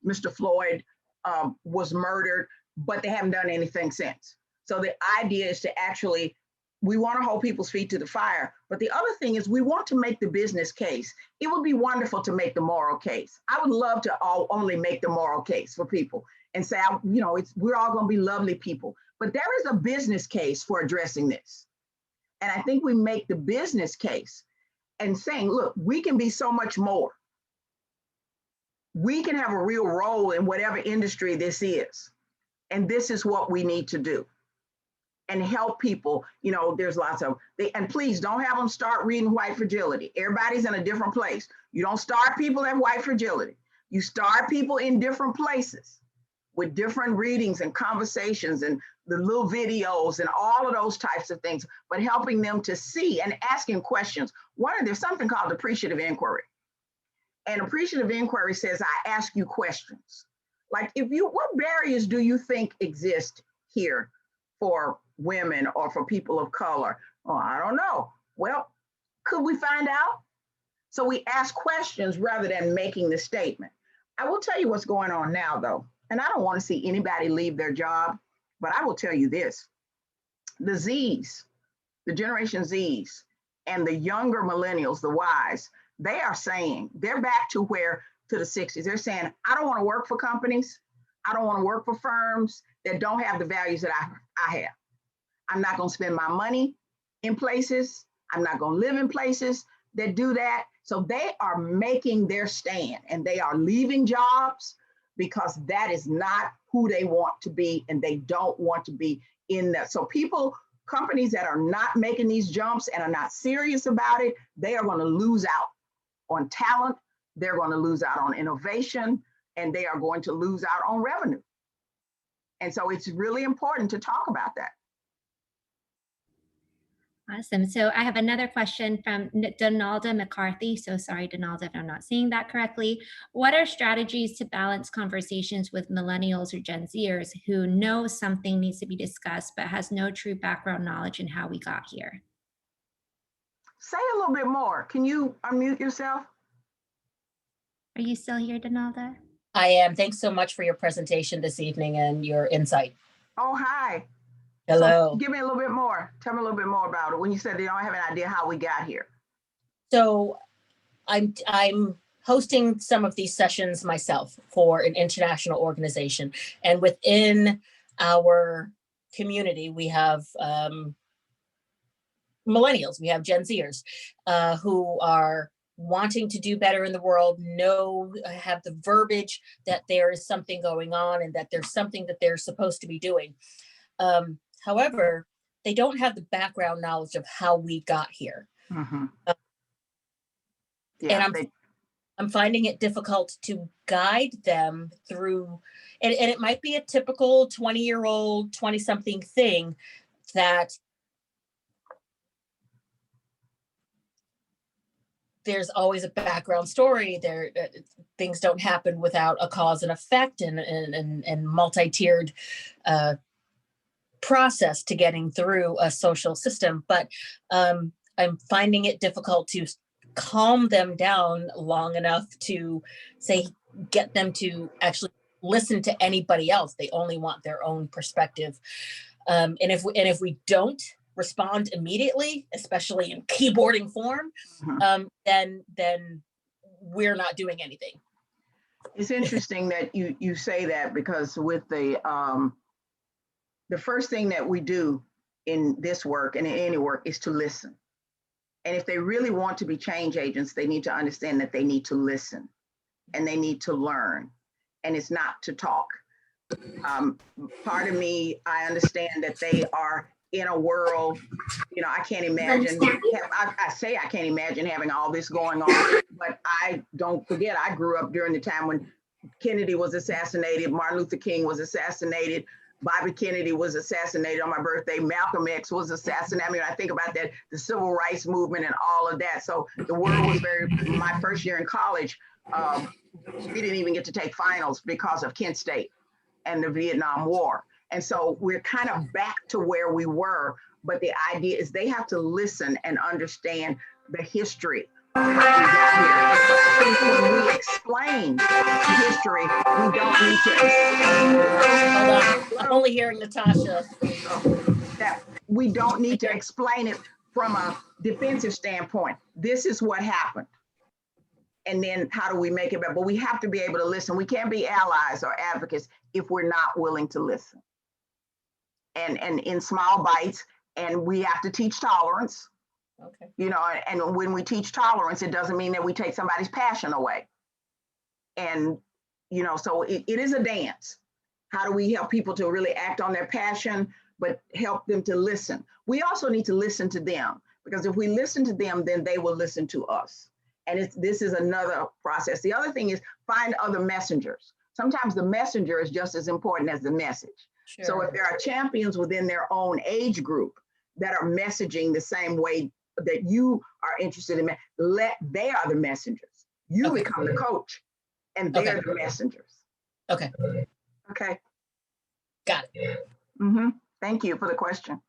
Mr. Floyd was murdered, but they haven't done anything since. So the idea is to we want to hold people's feet to the fire. But the other thing is we want to make the business case. It would be wonderful to make the moral case. I would love to only make the moral case for people and say, we're all going to be lovely people. But there is a business case for addressing this. And I think we make the business case and saying, look, we can be so much more. We can have a real role in whatever industry this is. And this is what we need to do. And help people, there's lots of, and please don't have them start reading White Fragility. Everybody's in a different place. You don't start people at White Fragility. You start people in different places with different readings and conversations and the little videos and all of those types of things, but helping them to see and asking questions. There's something called appreciative inquiry. And appreciative inquiry says, I ask you questions. Like what barriers do you think exist here for women or for people of color? Oh, I don't know. Well, could we find out? So we ask questions rather than making the statement. I will tell you what's going on now though. And I don't want to see anybody leave their job, but I will tell you this. The Zs, the Generation Zs, and the younger millennials, the Ys, they are saying, they're back to the 60s. They're saying, I don't want to work for companies. I don't want to work for firms that don't have the values that I have. I'm not going to spend my money in places. I'm not going to live in places that do that. So they are making their stand and they are leaving jobs because that is not who they want to be, and they don't want to be in that. So companies that are not making these jumps and are not serious about it, they are going to lose out on talent. They're going to lose out on innovation, and they are going to lose out on revenue. And so it's really important to talk about that. Awesome. So I have another question from Donalda McCarthy. So sorry, Donalda, if I'm not saying that correctly. What are strategies to balance conversations with millennials or Gen Zers who know something needs to be discussed, but has no true background knowledge in how we got here? Say a little bit more. Can you unmute yourself? Are you still here, Donalda? I am. Thanks so much for your presentation this evening and your insight. Oh, hi. Hello. So give me a little bit more. Tell me a little bit more about it. When you said they don't have an idea how we got here. So I'm hosting some of these sessions myself for an international organization. And within our community, we have millennials, we have Gen Zers who are wanting to do better in the world, have the verbiage that there is something going on and that there's something that they're supposed to be doing. However, they don't have the background knowledge of how we got here. Mm-hmm. And I'm finding it difficult to guide them through, and it might be a typical 20-year-old, 20-something thing that there's always a background story. Things don't happen without a cause and effect and multi-tiered process to getting through a social system. But I'm finding it difficult to calm them down long enough to get them to actually listen to anybody else. They only want their own perspective. And if we don't respond immediately, especially in keyboarding form, then we're not doing anything. It's interesting that you say that, because with the first thing that we do in this work and in any work is to listen. And if they really want to be change agents, they need to understand that they need to listen and they need to learn, and it's not to talk. Part of me, I understand that they are in a world, I can't imagine, I can't imagine having all this going on, but I don't forget, I grew up during the time when Kennedy was assassinated, Martin Luther King was assassinated, Bobby Kennedy was assassinated on my birthday, Malcolm X was assassinated. I mean, I think about that, the civil rights movement and all of that. So the world was my first year in college, we didn't even get to take finals because of Kent State and the Vietnam War. And so we're kind of back to where we were, but the idea is they have to listen and understand the history of how we got here. When we explain the history, we don't need to. I'm only hearing Natasha. That we don't need to explain it from a defensive standpoint. This is what happened. And then how do we make it better? But we have to be able to listen. We can't be allies or advocates if we're not willing to listen. And in small bites, and we have to teach tolerance. Okay. And when we teach tolerance, it doesn't mean that we take somebody's passion away. And, so it is a dance. How do we help people to really act on their passion, but help them to listen? We also need to listen to them, because if we listen to them, then they will listen to us. And this is another process. The other thing is find other messengers. Sometimes the messenger is just as important as the message. Sure. So if there are champions within their own age group that are messaging the same way that you are interested in, they are the messengers. You Okay. become the coach and they're Okay. the messengers. Okay. Okay. Got it. Thank you for the question.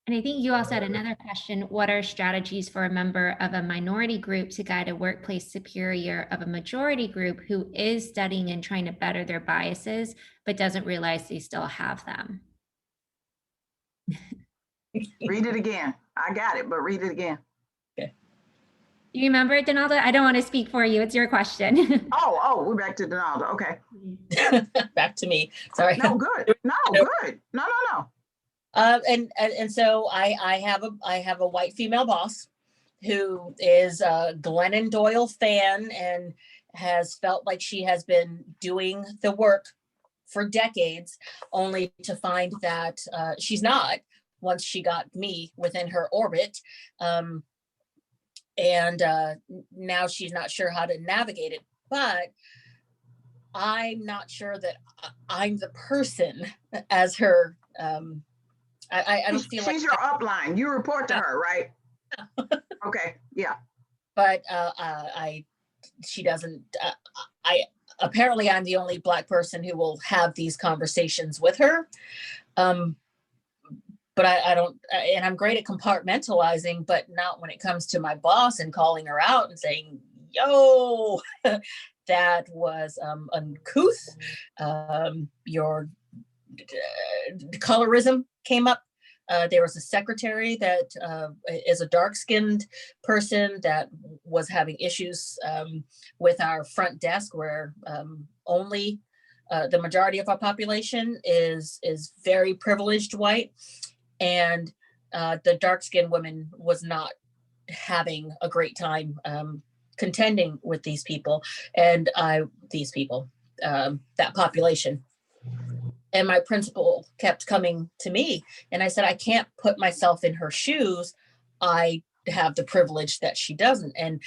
And I think you also had another question. What are strategies for a member of a minority group to guide a workplace superior of a majority group who is studying and trying to better their biases, but doesn't realize they still have them? Read it again. I got it, but read it again. Do you remember it, Donalda? I don't want to speak for you. It's your question. Oh, we're back to Donalda. Okay. Back to me. Sorry. No, good. No, good. No. And so I have a white female boss who is a Glennon Doyle fan and has felt like she has been doing the work for decades, only to find that she's not once she got me within her orbit. And now she's not sure how to navigate it. But I'm not sure that I'm the person as her. I don't feel like she's your upline. You report to her, right? Okay, yeah. But she doesn't. Apparently I'm the only Black person who will have these conversations with her. But I don't, and I'm great at compartmentalizing, but not when it comes to my boss and calling her out and saying, yo, that was uncouth. Your colorism came up. There was a secretary that is a dark-skinned person that was having issues with our front desk, where only the majority of our population is very privileged white. And the dark-skinned woman was not having a great time contending with these people, and that population. And my principal kept coming to me, and I said, I can't put myself in her shoes. I have the privilege that she doesn't, and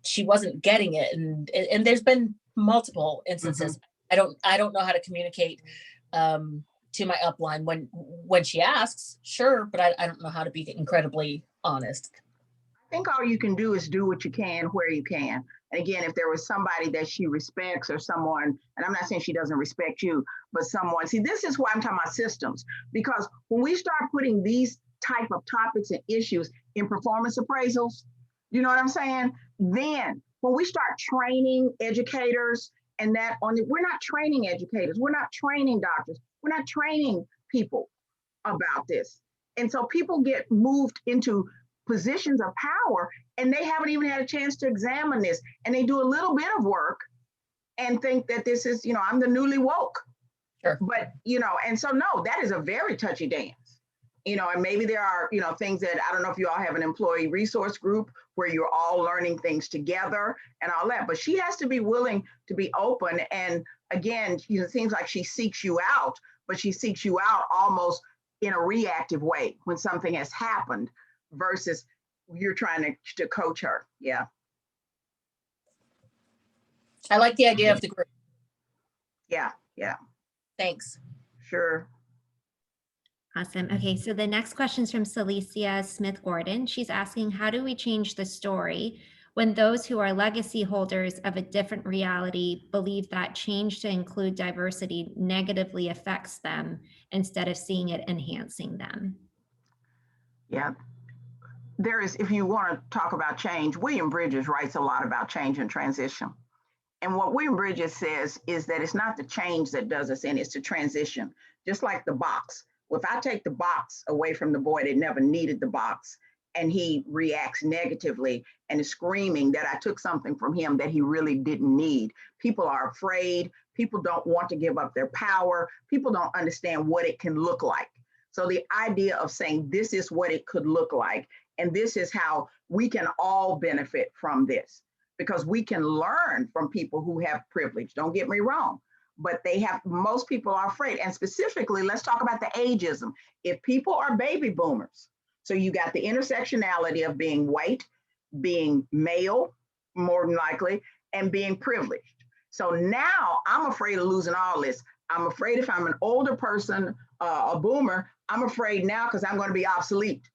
she wasn't getting it. And there's been multiple instances. I don't know how to communicate to my upline when she asks, sure, but I don't know how to be incredibly honest. I think all you can do is do what you can where you can. And again, if there was somebody that she respects or someone, and I'm not saying she doesn't respect you, but someone, see, this is why I'm talking about systems, because when we start putting these type of topics and issues in performance appraisals, you know what I'm saying? Then when we start training educators and that we're not training educators, we're not training doctors, we're not training people about this. And so people get moved into positions of power and they haven't even had a chance to examine this. And they do a little bit of work and think that this is, I'm the newly woke. Sure. But, and so no, that is a very touchy dance. And maybe there are, things that, I don't know if you all have an employee resource group where you're all learning things together and all that, but she has to be willing to be open. And again, it seems like she seeks you out, but she seeks you out almost in a reactive way when something has happened versus you're trying to coach her. Yeah. I like the idea of the group. Yeah. Thanks. Sure. Awesome. Okay, so the next question is from Celicia Smith-Gordon. She's asking, how do we change the story when those who are legacy holders of a different reality believe that change to include diversity negatively affects them instead of seeing it enhancing them? Yeah. There is, if you want to talk about change, William Bridges writes a lot about change and transition. And what William Bridges says is that it's not the change that does us in, it's the transition. Just like the box. Well, if I take the box away from the boy that never needed the box, and he reacts negatively and is screaming that I took something from him that he really didn't need. People are afraid. People don't want to give up their power. People don't understand what it can look like. So the idea of saying this is what it could look like, and this is how we can all benefit from this, because we can learn from people who have privilege. Don't get me wrong, but most people are afraid. And specifically, let's talk about the ageism. If people are baby boomers, so you got the intersectionality of being white, being male, more than likely, and being privileged. So now I'm afraid of losing all this. I'm afraid if I'm an older person, a boomer, I'm afraid now because I'm going to be obsolete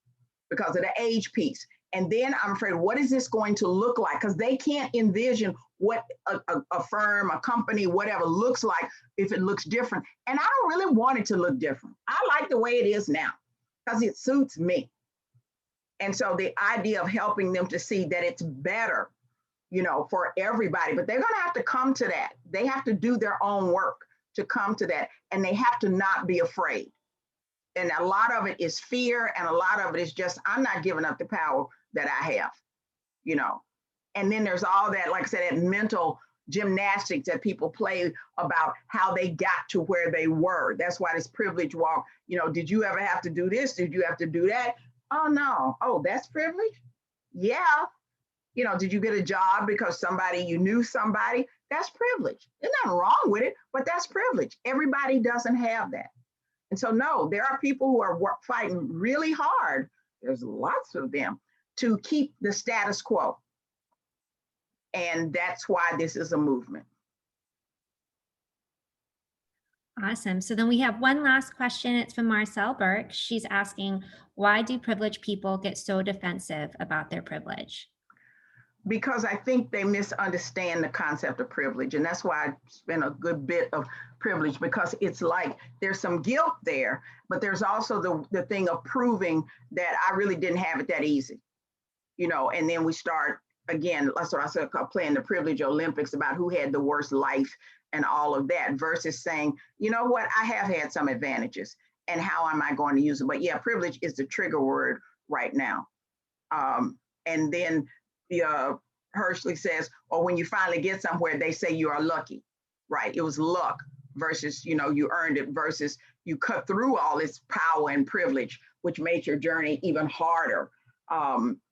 because of the age piece. And then I'm afraid, what is this going to look like? Because they can't envision what a firm, a company, whatever looks like if it looks different. And I don't really want it to look different. I like the way it is now because it suits me. And so the idea of helping them to see that it's better, you know, for everybody, but they're going to have to come to that. They have to do their own work to come to that. And they have to not be afraid. And a lot of it is fear. And a lot of it is just, I'm not giving up the power that I have, you know. And then there's all that, like I said, that mental gymnastics that people play about how they got to where they were. That's why this privilege walk, you know, did you ever have to do this? Did you have to do that? Oh, no. Oh, that's privilege? Yeah. You know, did you get a job because you knew somebody? That's privilege. There's nothing wrong with it, but that's privilege. Everybody doesn't have that. And so, no, there are people who are fighting really hard. There's lots of them to keep the status quo. And that's why this is a movement. Awesome. So then we have one last question. It's from Marcel Burke. She's asking, why do privileged people get so defensive about their privilege? Because I think they misunderstand the concept of privilege. And that's why I spent a good bit of privilege, because it's like there's some guilt there, but there's also the thing of proving that I really didn't have it that easy, you know, and then we start, again, that's what I said, playing the privilege Olympics about who had the worst life and all of that versus saying, you know what, I have had some advantages and how am I going to use it? But yeah, privilege is the trigger word right now. And then Hershey says, or when you finally get somewhere, they say you are lucky, right? It was luck versus, you know, you earned it versus you cut through all this power and privilege, which made your journey even harder.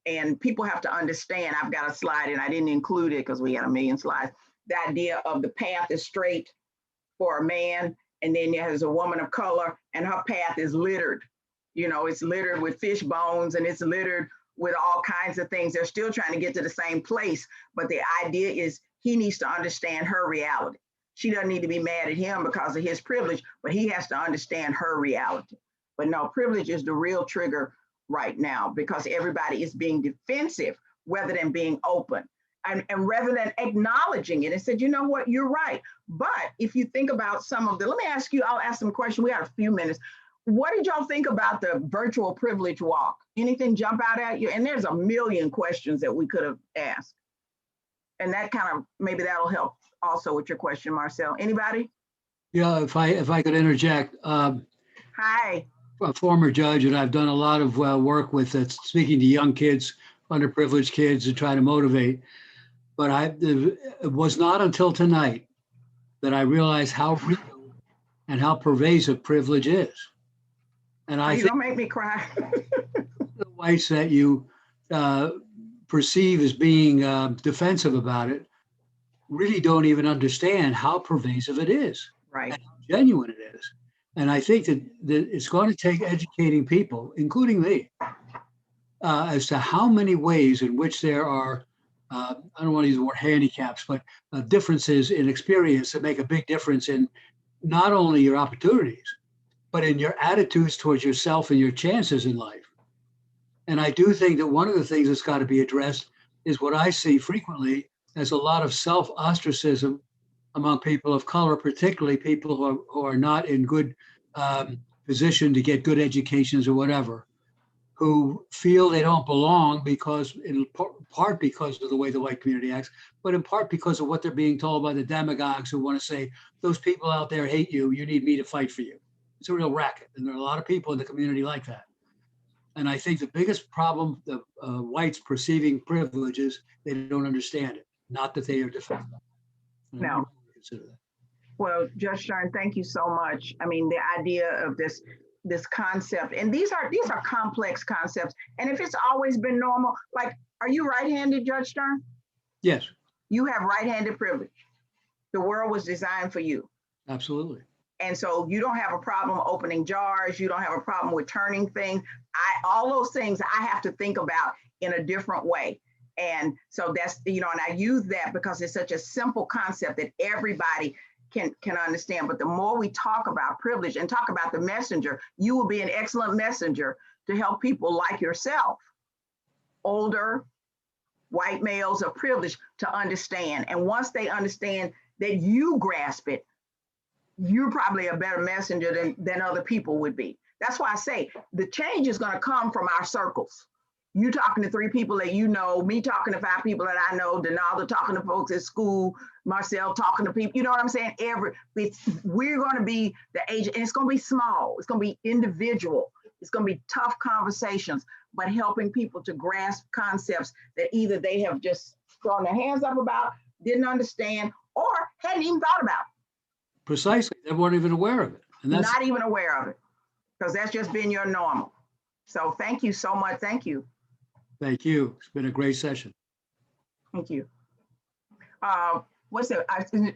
And people have to understand, I've got a slide and I didn't include it because we had a million slides. The idea of the path is straight for a man, and then there's a woman of color and her path is littered. You know, it's littered with fish bones and it's littered with all kinds of things. They're still trying to get to the same place, but the idea is he needs to understand her reality. She doesn't need to be mad at him because of his privilege, but he has to understand her reality. But no, privilege is the real trigger right now because everybody is being defensive rather than being open and rather than acknowledging it and said, you know what, you're right. But if you think about some of let me ask you, I'll ask some questions. We got a few minutes. What did y'all think about the virtual privilege walk? Anything jump out at you? And there's a million questions that we could have asked. And that kind of, maybe that'll help also with your question, Marcel. Anybody? Yeah, if I could interject. Hi. A former judge, and I've done a lot of work with speaking to young kids, underprivileged kids, and trying to motivate. But it was not until tonight that I realized how real and how pervasive privilege is. And I think don't make me cry. the whites that you perceive as being defensive about it really don't even understand how pervasive it is, right? And how genuine it is. And I think that it's going to take educating people, including me, as to how many ways in which there are, I don't want to use the word handicaps, but differences in experience that make a big difference in not only your opportunities, but in your attitudes towards yourself and your chances in life. And I do think that one of the things that's got to be addressed is what I see frequently as a lot of self-ostracism among people of color, particularly people who are not in good position to get good educations or whatever, who feel they don't belong because, in part because of the way the white community acts, but in part because of what they're being told by the demagogues who want to say, those people out there hate you, you need me to fight for you. It's a real racket. And there are a lot of people in the community like that. And I think the biggest problem, the whites perceiving privilege is they don't understand it, not that they are defensive. No. Well, Judge Stern, thank you so much. I mean, the idea of this concept, and these are complex concepts. And if it's always been normal, like, are you right-handed, Judge Stern? Yes. You have right-handed privilege. The world was designed for you. Absolutely. And so you don't have a problem opening jars. You don't have a problem with turning things. All those things I have to think about in a different way. And so that's, and I use that because it's such a simple concept that everybody can understand. But the more we talk about privilege and talk about the messenger, you will be an excellent messenger to help people like yourself older white males of privilege to understand. And once they understand that you grasp it, you're probably a better messenger than other people would be. That's why I say the change is going to come from our circles. You talking to 3 people that you know, me talking to 5 people that I know, Donalda talking to folks at school, Marcel talking to people, you know what I'm saying? We're going to be the agent, and it's going to be small. It's going to be individual. It's going to be tough conversations, but helping people to grasp concepts that either they have just thrown their hands up about, didn't understand, or hadn't even thought about. Precisely. They weren't even aware of it. And that's not even aware of it, because that's just been your normal. So thank you so much. Thank you. Thank you. It's been a great session. Thank you.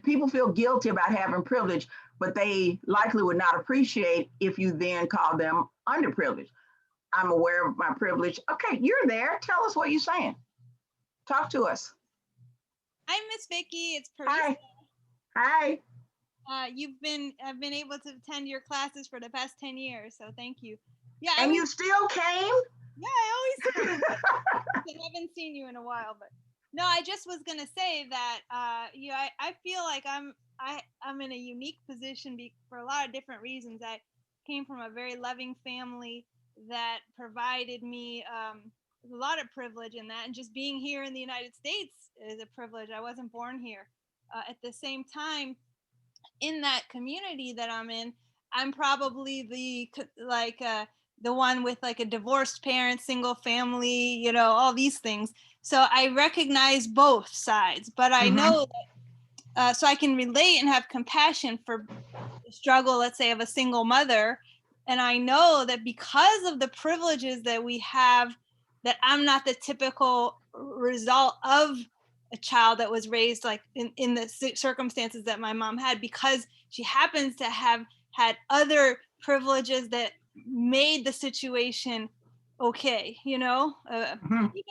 People feel guilty about having privilege, but they likely would not appreciate if you then call them underprivileged. I'm aware of my privilege. Okay, you're there. Tell us what you're saying. Talk to us. Hi, Miss Vicki. It's Parisa. Hi. Hi. I've been able to attend your classes for the past 10 years, so thank you. Yeah. And you still came? Yeah, I always do. I haven't seen you in a while, but no, I just was gonna say that I feel like I'm in a unique position for a lot of different reasons. I came from a very loving family that provided me a lot of privilege in that, and just being here in the United States is a privilege. I wasn't born here. At the same time, in that community that I'm in, I'm probably the one with like a divorced parent, single family, all these things. So I recognize both sides, but I know that, so I can relate and have compassion for the struggle, let's say, of a single mother. And I know that because of the privileges that we have, that I'm not the typical result of a child that was raised like in the circumstances that my mom had, because she happens to have had other privileges that made the situation okay, even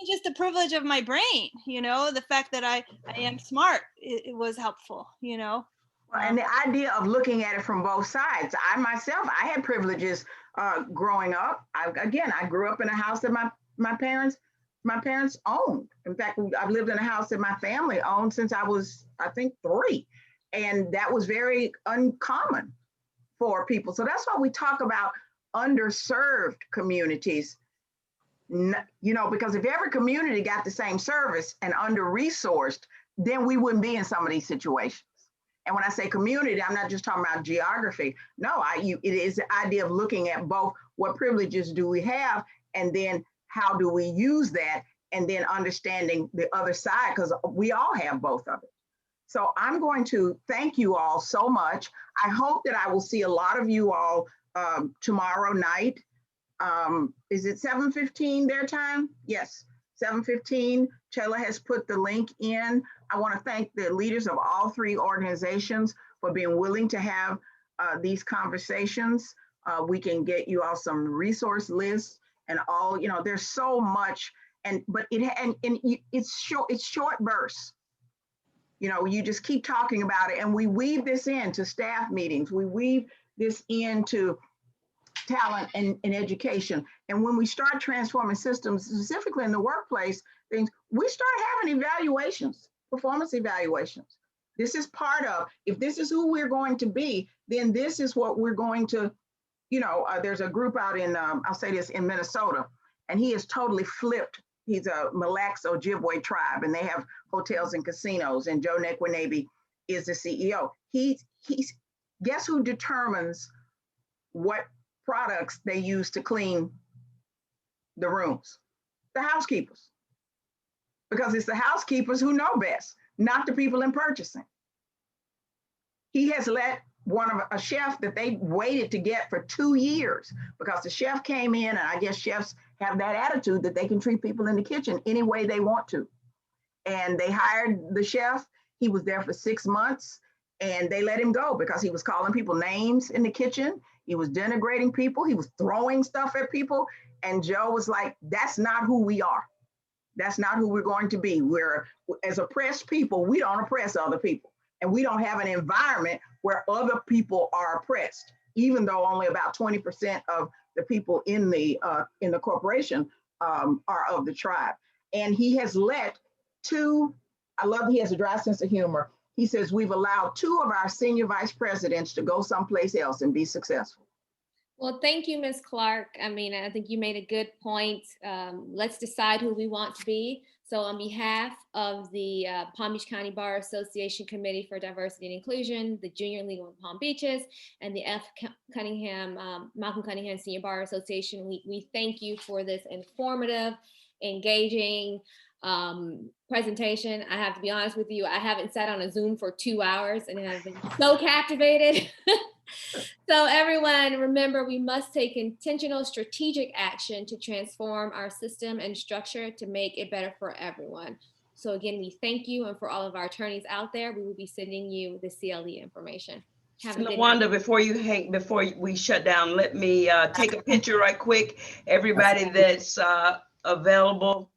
just the privilege of my brain, the fact that I am smart, it was helpful, And the idea of looking at it from both sides. I myself, I had privileges growing up. I grew up in a house that my parents owned. In fact, I've lived in a house that my family owned since I was, I think, 3. And that was very uncommon for people. So that's why we talk about underserved communities, because if every community got the same service and under-resourced, then we wouldn't be in some of these situations. And when I say community, I'm not just talking about geography. No, it is the idea of looking at both what privileges do we have, and then how do we use that, and then understanding the other side, because we all have both of it. So I'm going to thank you all so much. I hope that I will see a lot of you all tomorrow night. Is it 7:15 their time? Yes, 7:15. Chela has put the link in. I want to thank the leaders of all 3 organizations for being willing to have these conversations. We can get you all some resource lists and all, there's so much, but it's short bursts. You just keep talking about it, and we weave this into staff meetings. We weave this into talent and education. And when we start transforming systems, specifically in the workplace, we start having evaluations, performance evaluations. This is part of, if this is who we're going to be, then this is what we're going to, there's a group out in, I'll say this, in Minnesota, and he is totally flipped. He's a Mille Lacs Ojibwe tribe, and they have hotels and casinos, and Joe Nekwanabe is the CEO. He's guess who determines what products they use to clean the rooms? The housekeepers. Because it's the housekeepers who know best, not the people in purchasing. He has let a chef that they waited to get for 2 years, because the chef came in, and I guess chefs have that attitude that they can treat people in the kitchen any way they want to. And they hired the chef. He was there for 6 months, and they let him go because he was calling people names in the kitchen. He was denigrating people. He was throwing stuff at people. And Joe was like, that's not who we are. That's not who we're going to be. As oppressed people, we don't oppress other people. And we don't have an environment where other people are oppressed, even though only about 20% of the people in the corporation are of the tribe. And he has let two, I love he has a dry sense of humor. He says, we've allowed 2 of our senior vice presidents to go someplace else and be successful. Well, thank you, Ms. Clark. I mean, I think you made a good point. Let's decide who we want to be. So on behalf of the Palm Beach County Bar Association Committee for Diversity and Inclusion, the Junior League of Palm Beaches, and the Malcolm Cunningham Senior Bar Association, we thank you for this informative, engaging presentation. I have to be honest with you, I haven't sat on a Zoom for 2 hours and I've been so captivated. So everyone, remember, we must take intentional strategic action to transform our system and structure to make it better for everyone. So again, we thank you, and for all of our attorneys out there, we will be sending you the CLE information. Have a good Lawanda, night. before we shut down, let me take a picture right quick. Everybody that's available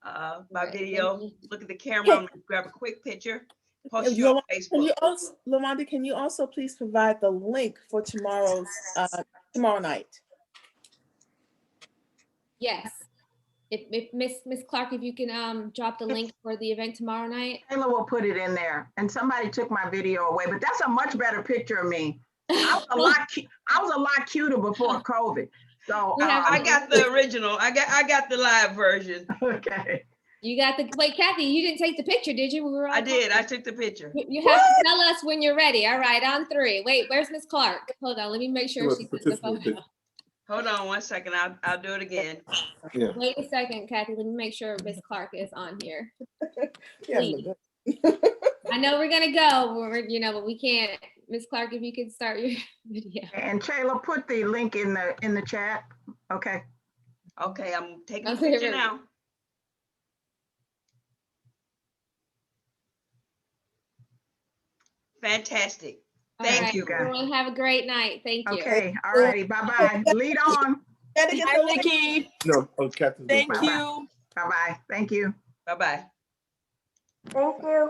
by video, look at the camera. I'm gonna grab a quick picture. Post you on Facebook. Lawanda, can you also please provide the link for tomorrow night? Yes. If Miss Clark, if you can drop the link for the event tomorrow night. Taylor will put it in there. And somebody took my video away, but that's a much better picture of me. I was a lot cuter before COVID. So I got the original. I got the live version. Okay. You got the, wait, Kathy, you didn't take the picture, did you? We were all I did. I took the picture. You have to tell us when you're ready. All right, on 3. Wait, where's Miss Clark? Hold on, let me make sure she puts the photo. Hold on 1 second. I'll do it again. Yeah. Wait a second, Kathy. Let me make sure Miss Clark is on here. Yeah, Please. I know we're gonna go, but we can't. Miss Clark, if you could start your video. And Taylor, put the link in the chat. Okay. Okay, I'm taking the picture now. Fantastic. Thank you, guys. Everyone have a great night. Thank you. Okay. All righty. Bye-bye. Lead on. Hi, Vicki. No, Captain. Thank Bye-bye. you. Bye-bye. Thank you. Bye-bye. Thank you.